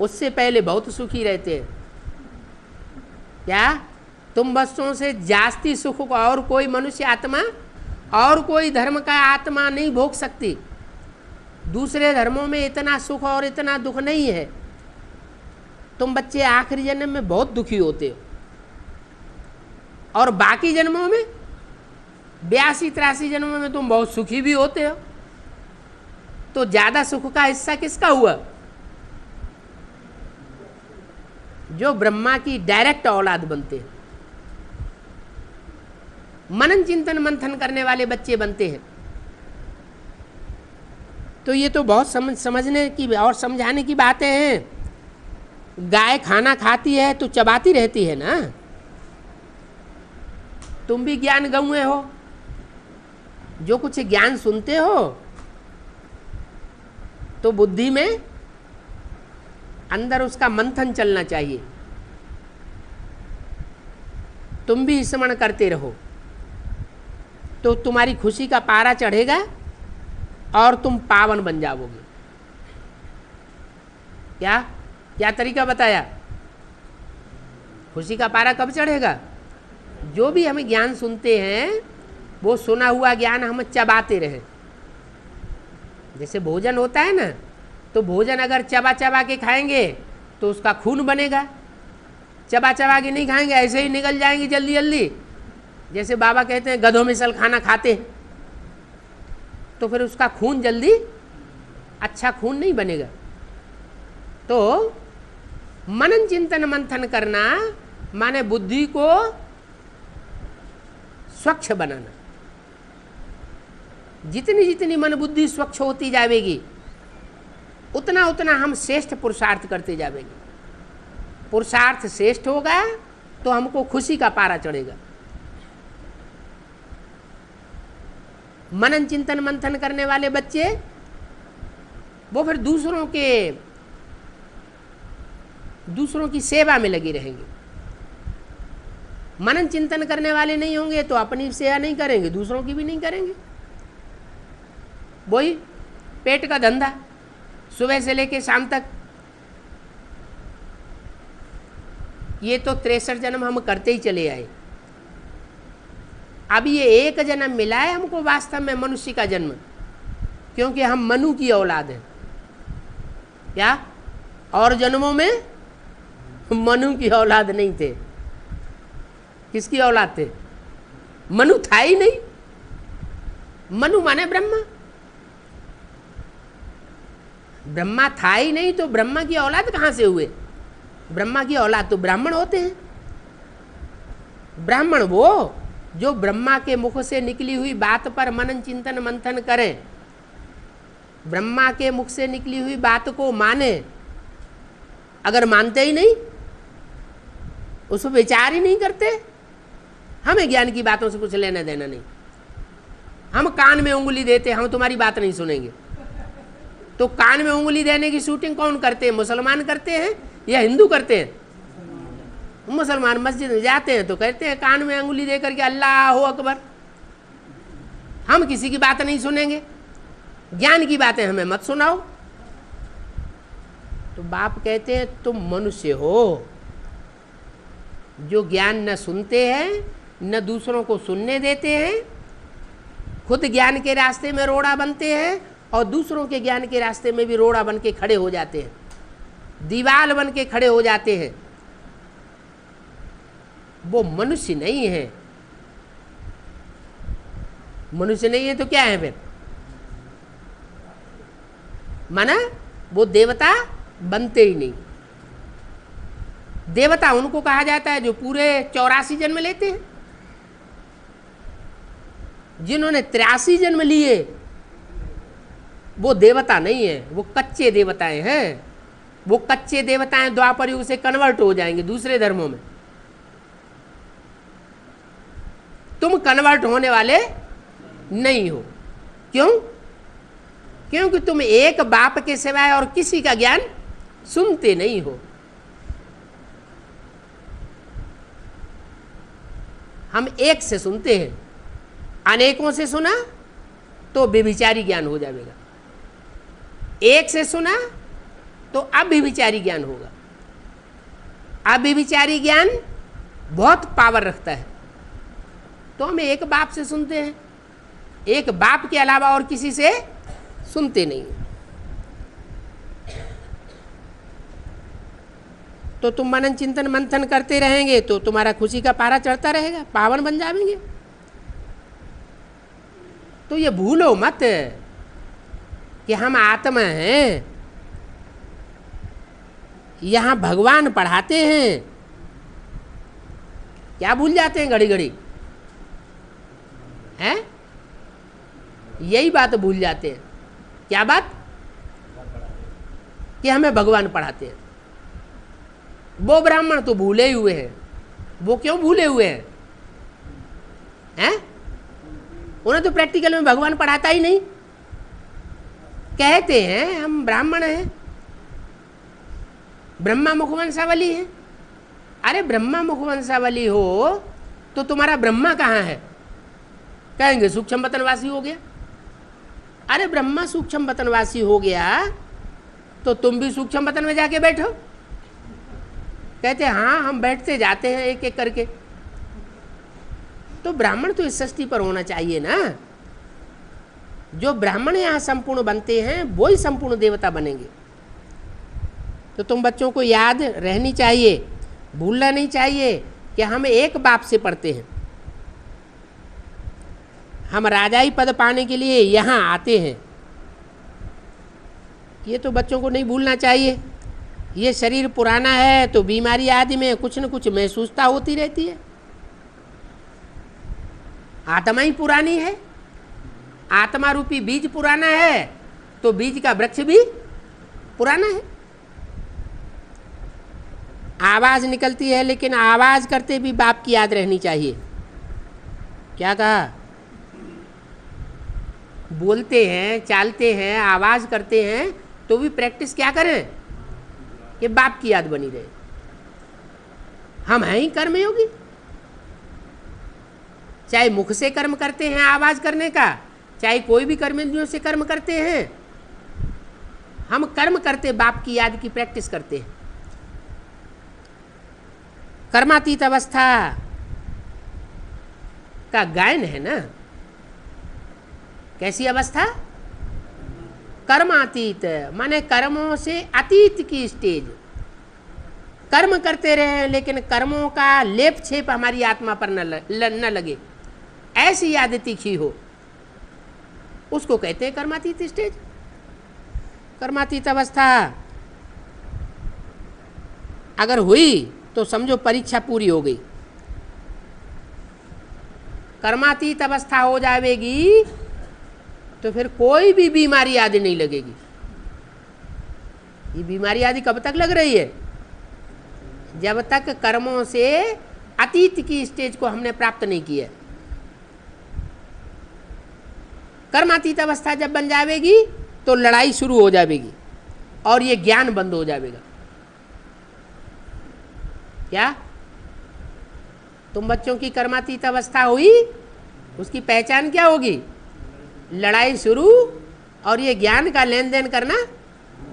उससे पहले बहुत सुखी रहते हैं। क्या तुम बच्चों से जास्ती सुख को और कोई मनुष्य आत्मा और कोई धर्म का आत्मा नहीं भोग सकती। दूसरे धर्मों में इतना सुख और इतना दुख नहीं है। तुम बच्चे आखिरी जन्म में बहुत दुखी होते हो और बाकी जन्मों में 82-83 जन्मों में तुम बहुत सुखी भी होते हो। तो ज्यादा सुख का हिस्सा किसका हुआ? जो ब्रह्मा की डायरेक्ट औलाद बनते हैं, मनन चिंतन मंथन करने वाले बच्चे बनते हैं। तो ये तो बहुत समझने की और समझाने की बातें हैं। गाय खाना खाती है तो चबाती रहती है ना। तुम भी ज्ञान गंवे हो, जो कुछ ज्ञान सुनते हो तो बुद्धि में अंदर उसका मंथन चलना चाहिए। तुम भी स्मरण करते रहो तो तुम्हारी खुशी का पारा चढ़ेगा और तुम पावन बन जाओगे। क्या क्या तरीका बताया? खुशी का पारा कब चढ़ेगा? जो भी हम ज्ञान सुनते हैं वो सुना हुआ ज्ञान हम चबाते रहें। जैसे भोजन होता है ना, तो भोजन अगर चबा चबा के खाएंगे तो उसका खून बनेगा। चबा चबा के नहीं खाएंगे, ऐसे ही निकल जाएंगे जल्दी जल्दी। जैसे बाबा कहते हैं गधों में सल खाना खाते हैं, तो फिर उसका खून जल्दी अच्छा खून नहीं बनेगा। तो मनन चिंतन मंथन करना माने बुद्धि को स्वच्छ बनाना। जितनी जितनी मन बुद्धि स्वच्छ होती जाएगी उतना उतना हम श्रेष्ठ पुरुषार्थ करते जाएंगे। पुरुषार्थ श्रेष्ठ होगा तो हमको खुशी का पारा चढ़ेगा। मनन चिंतन मंथन करने वाले बच्चे वो फिर दूसरों की सेवा में लगे रहेंगे। मनन चिंतन करने वाले नहीं होंगे तो अपनी सेवा नहीं करेंगे, दूसरों की भी नहीं करेंगे। वही पेट का धंधा, सुबह से लेके शाम तक ये तो 63 जन्म हम करते ही चले आए। अब ये एक जन्म मिला है हमको वास्तव में मनुष्य का जन्म, क्योंकि हम मनु की औलाद हैं। क्या और जन्मों में मनु की औलाद नहीं थे? किसकी औलाद थे? मनु था ही नहीं। मनु माने ब्रह्मा, ब्रह्मा था ही नहीं, तो ब्रह्मा की औलाद कहाँ से हुए? ब्रह्मा की औलाद तो ब्राह्मण होते हैं। ब्राह्मण वो जो ब्रह्मा के मुख से निकली हुई बात पर मनन चिंतन मंथन करें, ब्रह्मा के मुख से निकली हुई बात को माने। अगर मानते ही नहीं, उस पर विचार ही नहीं करते, हमें ज्ञान की बातों से कुछ लेना देना नहीं। हम कान में उंगली देते, हम तुम्हारी बात नहीं सुनेंगे। तो कान में उंगली देने की शूटिंग कौन करते हैं? मुसलमान करते हैं या हिंदू करते हैं? मुसलमान मस्जिद में जाते हैं तो कहते हैं कान में उंगली दे करके अल्लाह अकबर। हम किसी की बात नहीं सुनेंगे, ज्ञान की बातें हमें मत सुनाओ। तो बाप कहते हैं तुम मनुष्य हो जो ज्ञान न सुनते हैं न दूसरों को सुनने देते हैं, खुद ज्ञान के रास्ते में रोड़ा बनते हैं और दूसरों के ज्ञान के रास्ते में भी रोड़ा बन के खड़े हो जाते हैं, दीवार बन के खड़े हो जाते हैं। वो मनुष्य नहीं है। मनुष्य नहीं है तो क्या है फिर? माना वो देवता बनते ही नहीं। देवता उनको कहा जाता है जो पूरे 84 जन्म लेते हैं। जिन्होंने 83 जन्म लिए वो देवता नहीं है, वो कच्चे देवताएं हैं। वो कच्चे देवताएं द्वापर युग से कन्वर्ट हो जाएंगे दूसरे धर्मों में। तुम कन्वर्ट होने वाले नहीं हो। क्यों? क्योंकि तुम एक बाप के सिवाय और किसी का ज्ञान सुनते नहीं हो। हम एक से सुनते हैं, अनेकों से सुना तो व्यभिचारी ज्ञान हो जाएगा। एक से सुना तो अव्यभिचारी ज्ञान होगा। अव्यभिचारी ज्ञान बहुत पावर रखता है। तो हम एक बाप से सुनते हैं, एक बाप के अलावा और किसी से सुनते नहीं। तो तुम मनन चिंतन मंथन करते रहेंगे तो तुम्हारा खुशी का पारा चढ़ता रहेगा, पावन बन जाएंगे। तो ये भूलो मत कि हम आत्मा हैं, यहाँ भगवान पढ़ाते हैं। क्या भूल जाते हैं घड़ी घड़ी? हैं? यही बात भूल जाते हैं। क्या बात? कि हमें भगवान पढ़ाते हैं। वो ब्राह्मण तो भूले ही हुए हैं। वो क्यों भूले हुए हैं? हैं? उन्हें तो प्रैक्टिकल में भगवान पढ़ाता ही नहीं। कहते हैं हम ब्राह्मण हैं, ब्रह्मा मुखवंशावली है। अरे ब्रह्मा मुखवंशावली हो तो तुम्हारा ब्रह्मा कहाँ है? कहेंगे सूक्ष्म वतनवासी हो गया। अरे ब्रह्मा सूक्ष्म वतनवासी हो गया तो तुम भी सूक्ष्म वतन में जाके बैठो। कहते हैं हाँ हम बैठते जाते हैं एक एक करके। तो ब्राह्मण तो इस सृष्टि पर होना चाहिए ना। जो ब्राह्मण यहाँ संपूर्ण बनते हैं वो ही संपूर्ण देवता बनेंगे। तो तुम बच्चों को याद रहनी चाहिए, भूलना नहीं चाहिए कि हम एक बाप से पढ़ते हैं। हम राजाई पद पाने के लिए यहाँ आते हैं। ये तो बच्चों को नहीं भूलना चाहिए। ये शरीर पुराना है तो बीमारी आदि में कुछ न कुछ महसूसता होती रहती है। आत्मा ही पुरानी है, आत्मा रूपी बीज पुराना है तो बीज का वृक्ष भी पुराना है। आवाज निकलती है लेकिन आवाज करते भी बाप की याद रहनी चाहिए। क्या कहा? बोलते हैं, चालते हैं, आवाज करते हैं तो भी प्रैक्टिस क्या करें कि बाप की याद बनी रहे। हम हैं ही कर्मयोगी। चाहे मुख से कर्म करते हैं आवाज करने का, चाहे कोई भी कर्मेंद्रियों से कर्म करते हैं, हम कर्म करते बाप की याद की प्रैक्टिस करते हैं। कर्मातीत अवस्था का गायन है ना। कैसी अवस्था? कर्मातीत, माने कर्मों से अतीत की स्टेज। कर्म करते रहे लेकिन कर्मों का लेप छेप हमारी आत्मा पर न लगे, ऐसी याद तीखी हो, उसको कहते हैं कर्मातीत स्टेज। कर्मातीत अवस्था अगर हुई तो समझो परीक्षा पूरी हो गई। कर्मातीत अवस्था हो जाएगी तो फिर कोई भी बीमारी आदि नहीं लगेगी। ये बीमारी आदि कब तक लग रही है? जब तक कर्मों से अतीत की स्टेज को हमने प्राप्त नहीं किया। कर्मातीत अवस्था जब बन जाएगी तो लड़ाई शुरू हो जाएगी और ये ज्ञान बंद हो जाएगा। क्या तुम बच्चों की कर्मातीत अवस्था हुई, उसकी पहचान क्या होगी? लड़ाई शुरू और ये ज्ञान का लेन देन करना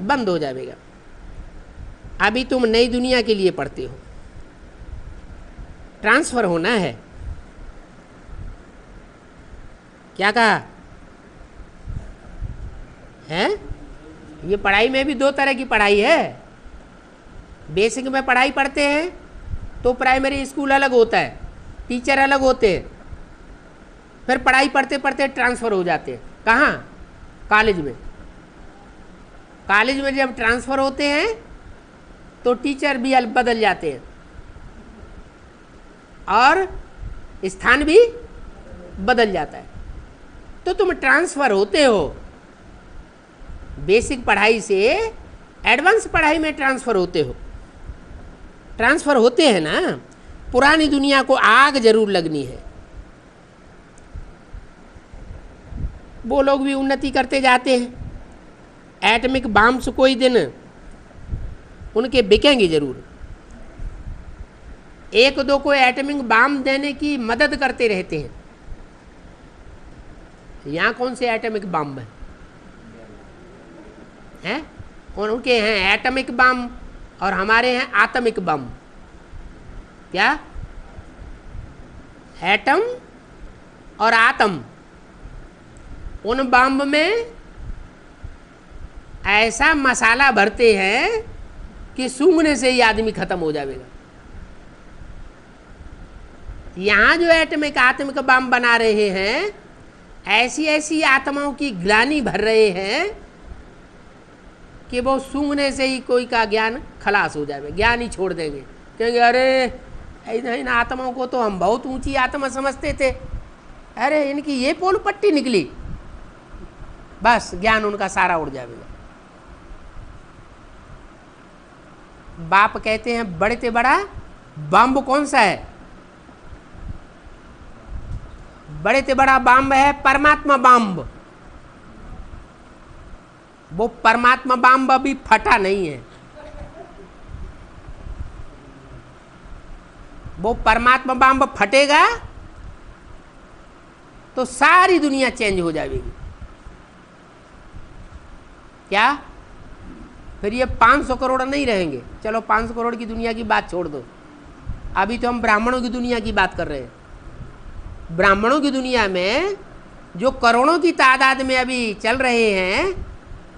बंद हो जाएगा। अभी तुम नई दुनिया के लिए पढ़ते हो, ट्रांसफर होना है। क्या कहा है? ये पढ़ाई में भी दो तरह की पढ़ाई है। बेसिक में पढ़ाई पढ़ते हैं तो प्राइमरी स्कूल अलग होता है, टीचर अलग होते हैं। फिर पढ़ाई पढ़ते पढ़ते ट्रांसफ़र हो जाते हैं। कहाँ? कॉलेज में। कॉलेज में जब ट्रांसफ़र होते हैं तो टीचर भी बदल जाते हैं और स्थान भी बदल जाता है। तो तुम ट्रांसफ़र होते हो, बेसिक पढ़ाई से एडवांस पढ़ाई में ट्रांसफ़र होते हो। ट्रांसफ़र होते हैं ना, पुरानी दुनिया को आग जरूर लगनी है। वो लोग भी उन्नति करते जाते हैं। एटमिक बम्स कोई दिन उनके बिकेंगे जरूर। एक दो को एटमिक बम देने की मदद करते रहते हैं। यहाँ कौन से एटमिक बम हैं? उनके हैं एटमिक बम और हमारे हैं आतमिक बम। क्या? एटम और आतम। उन बम में ऐसा मसाला भरते हैं कि सूंघने से ही आदमी खत्म हो जाएगा। यहाँ जो एटमिक आत्मिक बम बना रहे हैं, ऐसी ऐसी आत्माओं की ग्लानि भर रहे हैं कि वो सूंघने से ही कोई का ज्ञान खलास हो जाएगा, ज्ञान ही छोड़ देंगे। कहेंगे अरे इन आत्माओं को तो हम बहुत ऊंची आत्मा समझते थे, अरे इनकी ये पोल पट्टी निकली, बस ज्ञान उनका सारा उड़ जाएगा। बाप कहते हैं बड़े से बड़ा बम्ब कौन सा है? बड़े से बड़ा बम्ब है परमात्मा बम्ब। वो परमात्मा बम्ब अभी फटा नहीं है। वो परमात्मा बम्ब फटेगा तो सारी दुनिया चेंज हो जाएगी। क्या? फिर ये 500 करोड़ नहीं रहेंगे। चलो 500 करोड़ की दुनिया की बात छोड़ दो, अभी तो हम ब्राह्मणों की दुनिया की बात कर रहे हैं। ब्राह्मणों की दुनिया में जो करोड़ों की तादाद में अभी चल रहे हैं,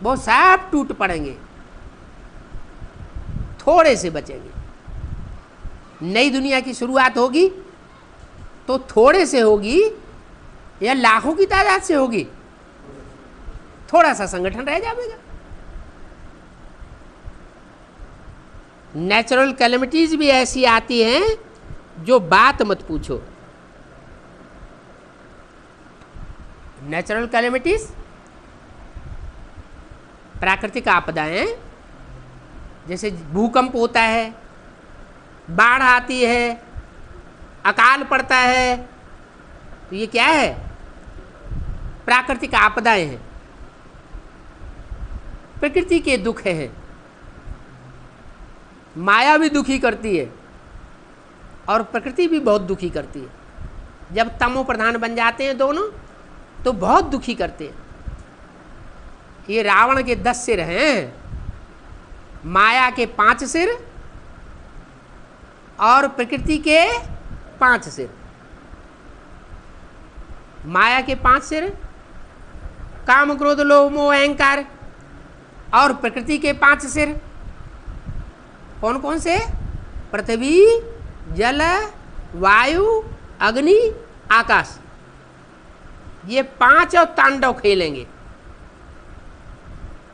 वो सब टूट पड़ेंगे, थोड़े से बचेंगे। नई दुनिया की शुरुआत होगी तो थोड़े से होगी या लाखों की तादाद से होगी? थोड़ा सा संगठन रह जाएगा। नेचुरल कैलेमिटीज भी ऐसी आती हैं जो बात मत पूछो। नेचुरल कैलेमिटीज, प्राकृतिक आपदाएं, जैसे भूकंप होता है, बाढ़ आती है, अकाल पड़ता है, तो ये क्या है? प्राकृतिक आपदाएं हैं, प्रकृति के दुख हैं। माया भी दुखी करती है और प्रकृति भी बहुत दुखी करती है। जब तमो प्रधान बन जाते हैं दोनों तो बहुत दुखी करते हैं। ये रावण के 10 सिर हैं, माया के 5 सिर और प्रकृति के 5 सिर। माया के 5 सिर, काम क्रोध लोभ मोह अहंकार, और प्रकृति के 5 सिर कौन कौन से? पृथ्वी, जल, वायु, अग्नि, आकाश। ये 5 और तांडव खेलेंगे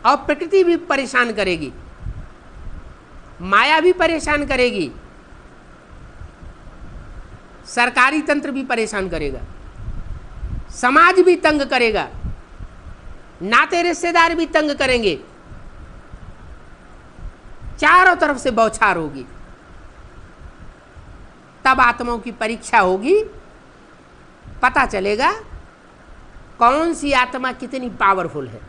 और प्रकृति भी परेशान करेगी, माया भी परेशान करेगी, सरकारी तंत्र भी परेशान करेगा, समाज भी तंग करेगा, नाते रिश्तेदार भी तंग करेंगे, चारों तरफ से बौछार होगी। तब आत्माओं की परीक्षा होगी, पता चलेगा कौन सी आत्मा कितनी पावरफुल है,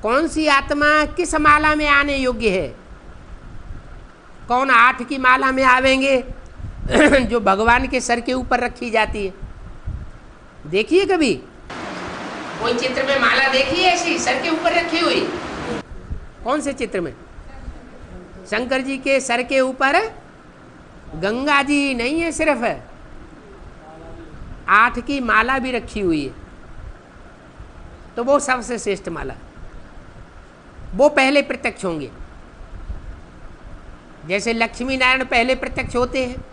कौन सी आत्मा किस माला में आने योग्य है। कौन 8 की माला में आवेंगे जो भगवान के सर के ऊपर रखी जाती है। देखिए कभी कोई चित्र में माला देखिए ऐसी सर के ऊपर रखी हुई? कौन से चित्र में? शंकर जी के सर के ऊपर गंगा जी नहीं है, सिर्फ 8 की माला भी रखी हुई है। तो वो सबसे श्रेष्ठ माला, वो पहले प्रत्यक्ष होंगे। जैसे लक्ष्मी नारायण पहले प्रत्यक्ष होते हैं,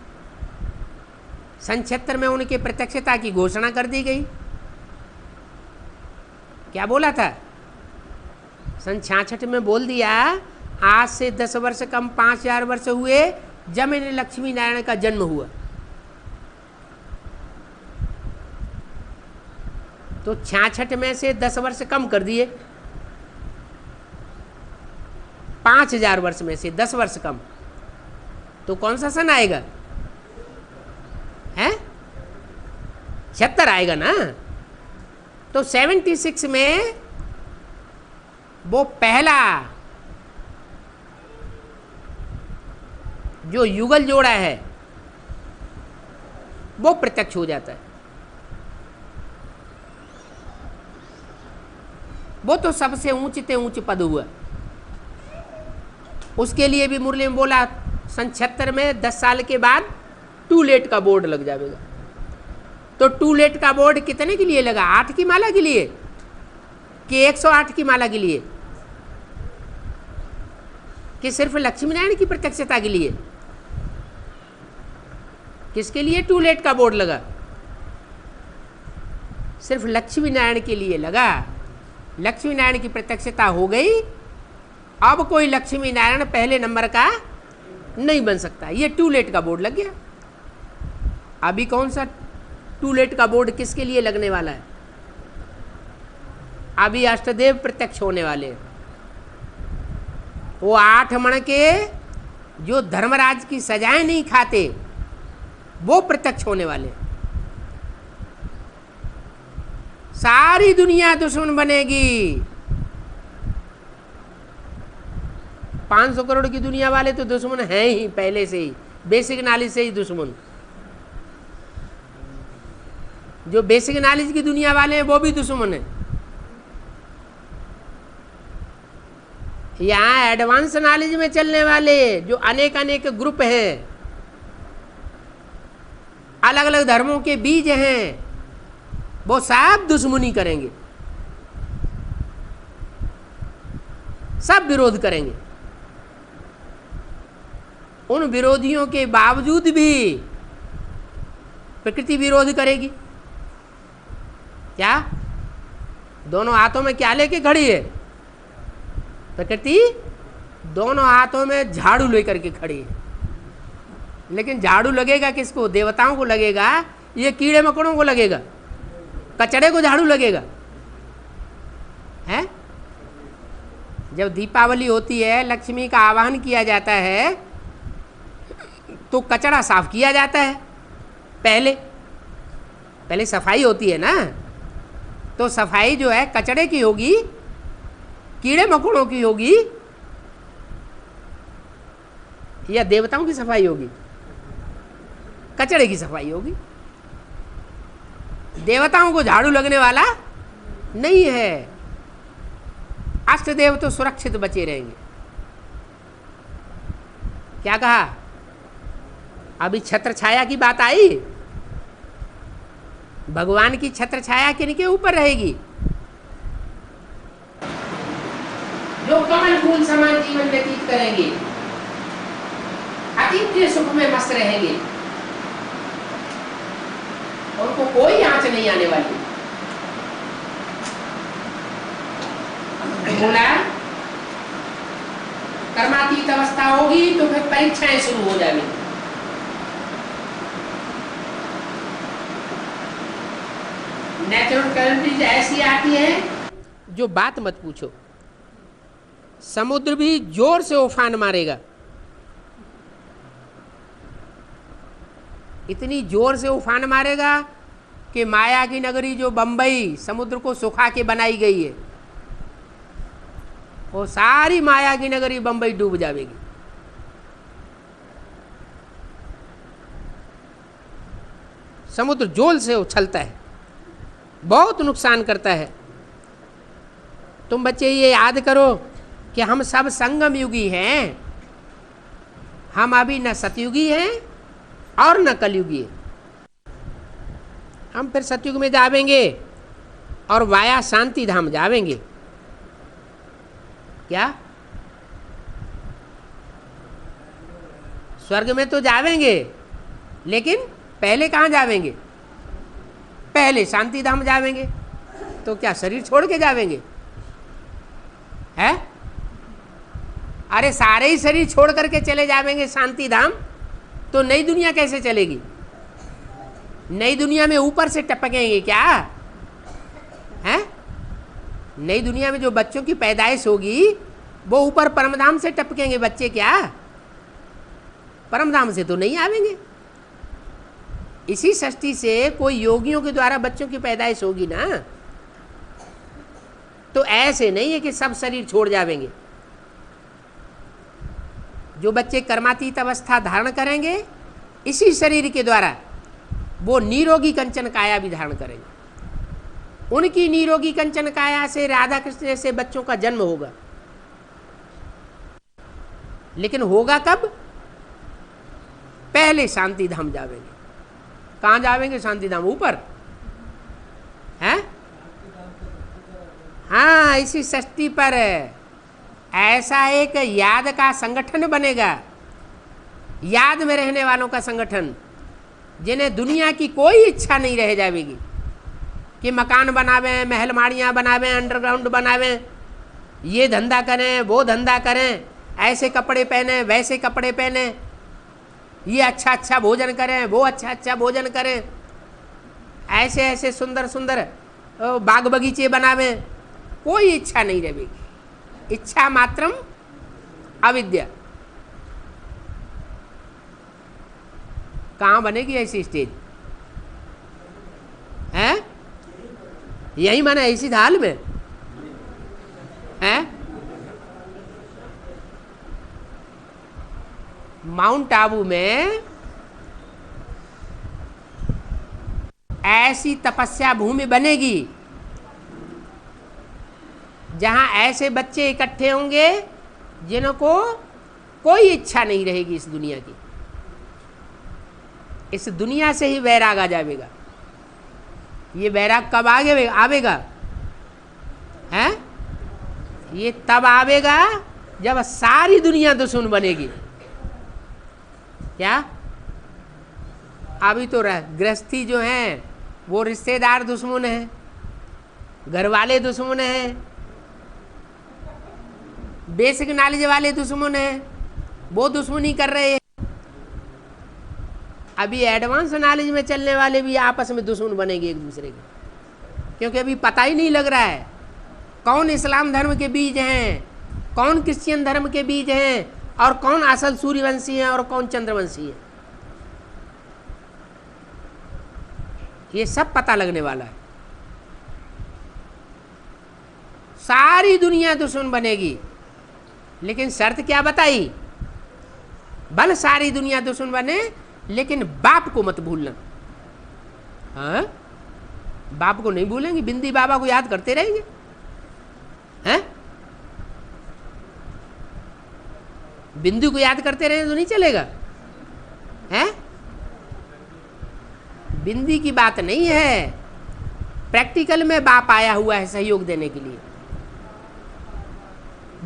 सन 76 में उनके प्रत्यक्षता की घोषणा कर दी गई। क्या बोला था? सन 66 में बोल दिया, आज से 10 वर्ष कम 5000 वर्ष हुए जब मैंने लक्ष्मी नारायण का जन्म हुआ। तो 66 में से 10 वर्ष कम कर दिए, 5000 वर्ष में से 10 वर्ष कम, तो कौन सा सन आएगा? है 76 आएगा ना। तो 76 में वो पहला जो युगल जोड़ा है वो प्रत्यक्ष हो जाता है। वो तो सबसे ऊंचते ऊंच पद हुआ। उसके लिए भी मुरली में बोला, सन 76 में 10 साल के बाद टू लेट का बोर्ड लग जाएगा। तो टू लेट का बोर्ड कितने के लिए लगा? 8 की माला के लिए कि 108 की माला के लिए, कि सिर्फ लक्ष्मी नारायण की प्रत्यक्षता के लिए? किसके लिए टू लेट का बोर्ड लगा? सिर्फ लक्ष्मी नारायण के लिए लगा। लक्ष्मी नारायण की प्रत्यक्षता हो गई, अब कोई लक्ष्मी नारायण पहले नंबर का नहीं बन सकता। ये टू लेट का बोर्ड लग गया। अभी कौन सा टू लेट का बोर्ड किसके लिए लगने वाला है? अभी अष्टदेव प्रत्यक्ष होने वाले हैं। वो 8 मण के जो धर्मराज की सजाएं नहीं खाते वो प्रत्यक्ष होने वाले। सारी दुनिया दुश्मन बनेगी। 500 करोड़ की दुनिया वाले तो दुश्मन हैं ही पहले से ही, बेसिक नॉलेज से ही दुश्मन। जो बेसिक नॉलेज की दुनिया वाले हैं वो भी दुश्मन है। यहाँ एडवांस नॉलेज में चलने वाले जो अनेक अनेक ग्रुप हैं, अलग अलग धर्मों के बीज हैं, वो सब दुश्मनी करेंगे, सब विरोध करेंगे। उन विरोधियों के बावजूद भी प्रकृति विरोध करेगी। क्या? दोनों हाथों में क्या लेके खड़ी है? प्रकृति दोनों हाथों में झाड़ू लेकर के खड़ी है। लेकिन झाड़ू लगेगा किसको? देवताओं को लगेगा, ये कीड़े मकोड़ों को लगेगा, कचड़े को झाड़ू लगेगा? है? जब दीपावली होती है, लक्ष्मी का आवाहन किया जाता है, तो कचड़ा साफ किया जाता है। पहले सफाई होती है ना। तो सफाई जो है कचड़े की होगी, कीड़े मकोड़ों की होगी, या देवताओं की सफाई होगी? कचड़े की सफाई होगी। देवताओं को झाड़ू लगने वाला नहीं है। अष्टदेव तो सुरक्षित बचे रहेंगे। क्या कहा? अभी छत्र छाया की बात आई, भगवान की छत्र छाया किनके ऊपर रहेगी? जो कमल फूल समान जीवन व्यतीत करेंगे, अतीन्द्रिय सुख में मस्त रहेंगे, उनको कोई आंच नहीं आने वाली। बोला कर्मातीत अवस्था होगी तो फिर परीक्षाएं शुरू हो जाएंगी। नेचुरल कैलेमिटीज ऐसी आती है जो बात मत पूछो। समुद्र भी जोर से उफान मारेगा, इतनी जोर से उफान मारेगा कि माया की नगरी जो बंबई समुद्र को सुखा के बनाई गई है, वो सारी माया की नगरी बंबई डूब जाएगी। समुद्र जोर से उछलता है, बहुत नुकसान करता है। तुम बच्चे ये याद करो कि हम सब संगम युगी हैं, हम अभी न सतयुगी हैं और न कलयुगी हैं। हम फिर सतयुग में जावेंगे और वाया शांति धाम जावेंगे। क्या स्वर्ग में तो जावेंगे, लेकिन पहले कहाँ जावेंगे? पहले शांति धाम जावेंगे। तो क्या शरीर छोड़ के जावेंगे? है? अरे सारे ही शरीर छोड़ करके चले जावेंगे शांति धाम, तो नई दुनिया कैसे चलेगी? नई दुनिया में ऊपर से टपकेंगे क्या? है? नई दुनिया में जो बच्चों की पैदाइश होगी वो ऊपर परमधाम से टपकेंगे बच्चे क्या? परमधाम से तो नहीं आवेंगे। इसी सृष्टि से कोई योगियों के द्वारा बच्चों की पैदाइश होगी ना, तो ऐसे नहीं है कि सब शरीर छोड़ जावेंगे। जो बच्चे कर्मातीत अवस्था धारण करेंगे इसी शरीर के द्वारा वो निरोगी कंचन काया भी धारण करेंगे। उनकी निरोगी कंचन काया से राधा कृष्ण जैसे बच्चों का जन्म होगा। लेकिन होगा कब? पहले शांति धाम जावेंगे। कहाँ जावेंगे? शांति धाम ऊपर है। हाँ, इसी सृष्टि पर ऐसा एक याद का संगठन बनेगा, याद में रहने वालों का संगठन, जिन्हें दुनिया की कोई इच्छा नहीं रह जाएगी कि मकान बनावें, महल माड़ियाँ बनावें, अंडरग्राउंड बनावें, ये धंधा करें, वो धंधा करें, ऐसे कपड़े पहने, वैसे कपड़े पहने, ये अच्छा अच्छा भोजन करें, वो अच्छा अच्छा भोजन करें, ऐसे ऐसे सुंदर सुंदर बाग बगीचे बनावें। कोई इच्छा नहीं रहेगी। इच्छा मात्रम अविद्या। कहाँ बनेगी ऐसी स्टेज? है यही माना इसी हाल में है। माउंट आबू में ऐसी तपस्या भूमि बनेगी जहां ऐसे बच्चे इकट्ठे होंगे जिनको कोई इच्छा नहीं रहेगी इस दुनिया की। इस दुनिया से ही वैराग आ जाएगा। ये वैराग कब आगे आवेगा? हैं? ये तब आवेगा जब सारी दुनिया दुश्मन बनेगी। क्या? अभी तो गृहस्थी जो हैं वो रिश्तेदार दुश्मन हैं, घर वाले दुश्मन हैं, बेसिक नॉलेज वाले दुश्मन हैं, वो दुश्मनी कर रहे हैं। अभी एडवांस नॉलेज में चलने वाले भी आपस में दुश्मन बनेंगे एक दूसरे के, क्योंकि अभी पता ही नहीं लग रहा है कौन इस्लाम धर्म के बीज हैं, कौन क्रिश्चियन धर्म के बीज हैं, और कौन असल सूर्यवंशी है और कौन चंद्रवंशी है। ये सब पता लगने वाला है। सारी दुनिया दुश्मन बनेगी, लेकिन शर्त क्या बताई? भले सारी दुनिया दुश्मन बने, लेकिन बाप को मत भूलना। हाँ, बाप को नहीं भूलेंगे, बिंदी बाबा को याद करते रहेंगे। हैं? बिंदु को याद करते रहे तो नहीं चलेगा। हैं? बिंदी की बात नहीं है, प्रैक्टिकल में बाप आया हुआ है सहयोग देने के लिए।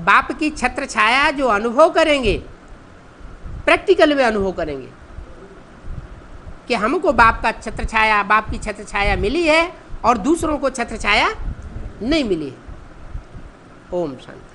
बाप की छत्र छाया जो अनुभव करेंगे, प्रैक्टिकल में अनुभव करेंगे कि हमको बाप का छत्र छाया, बाप की छत्र छाया मिली है और दूसरों को छत्र छाया नहीं मिली है। ओम शांति।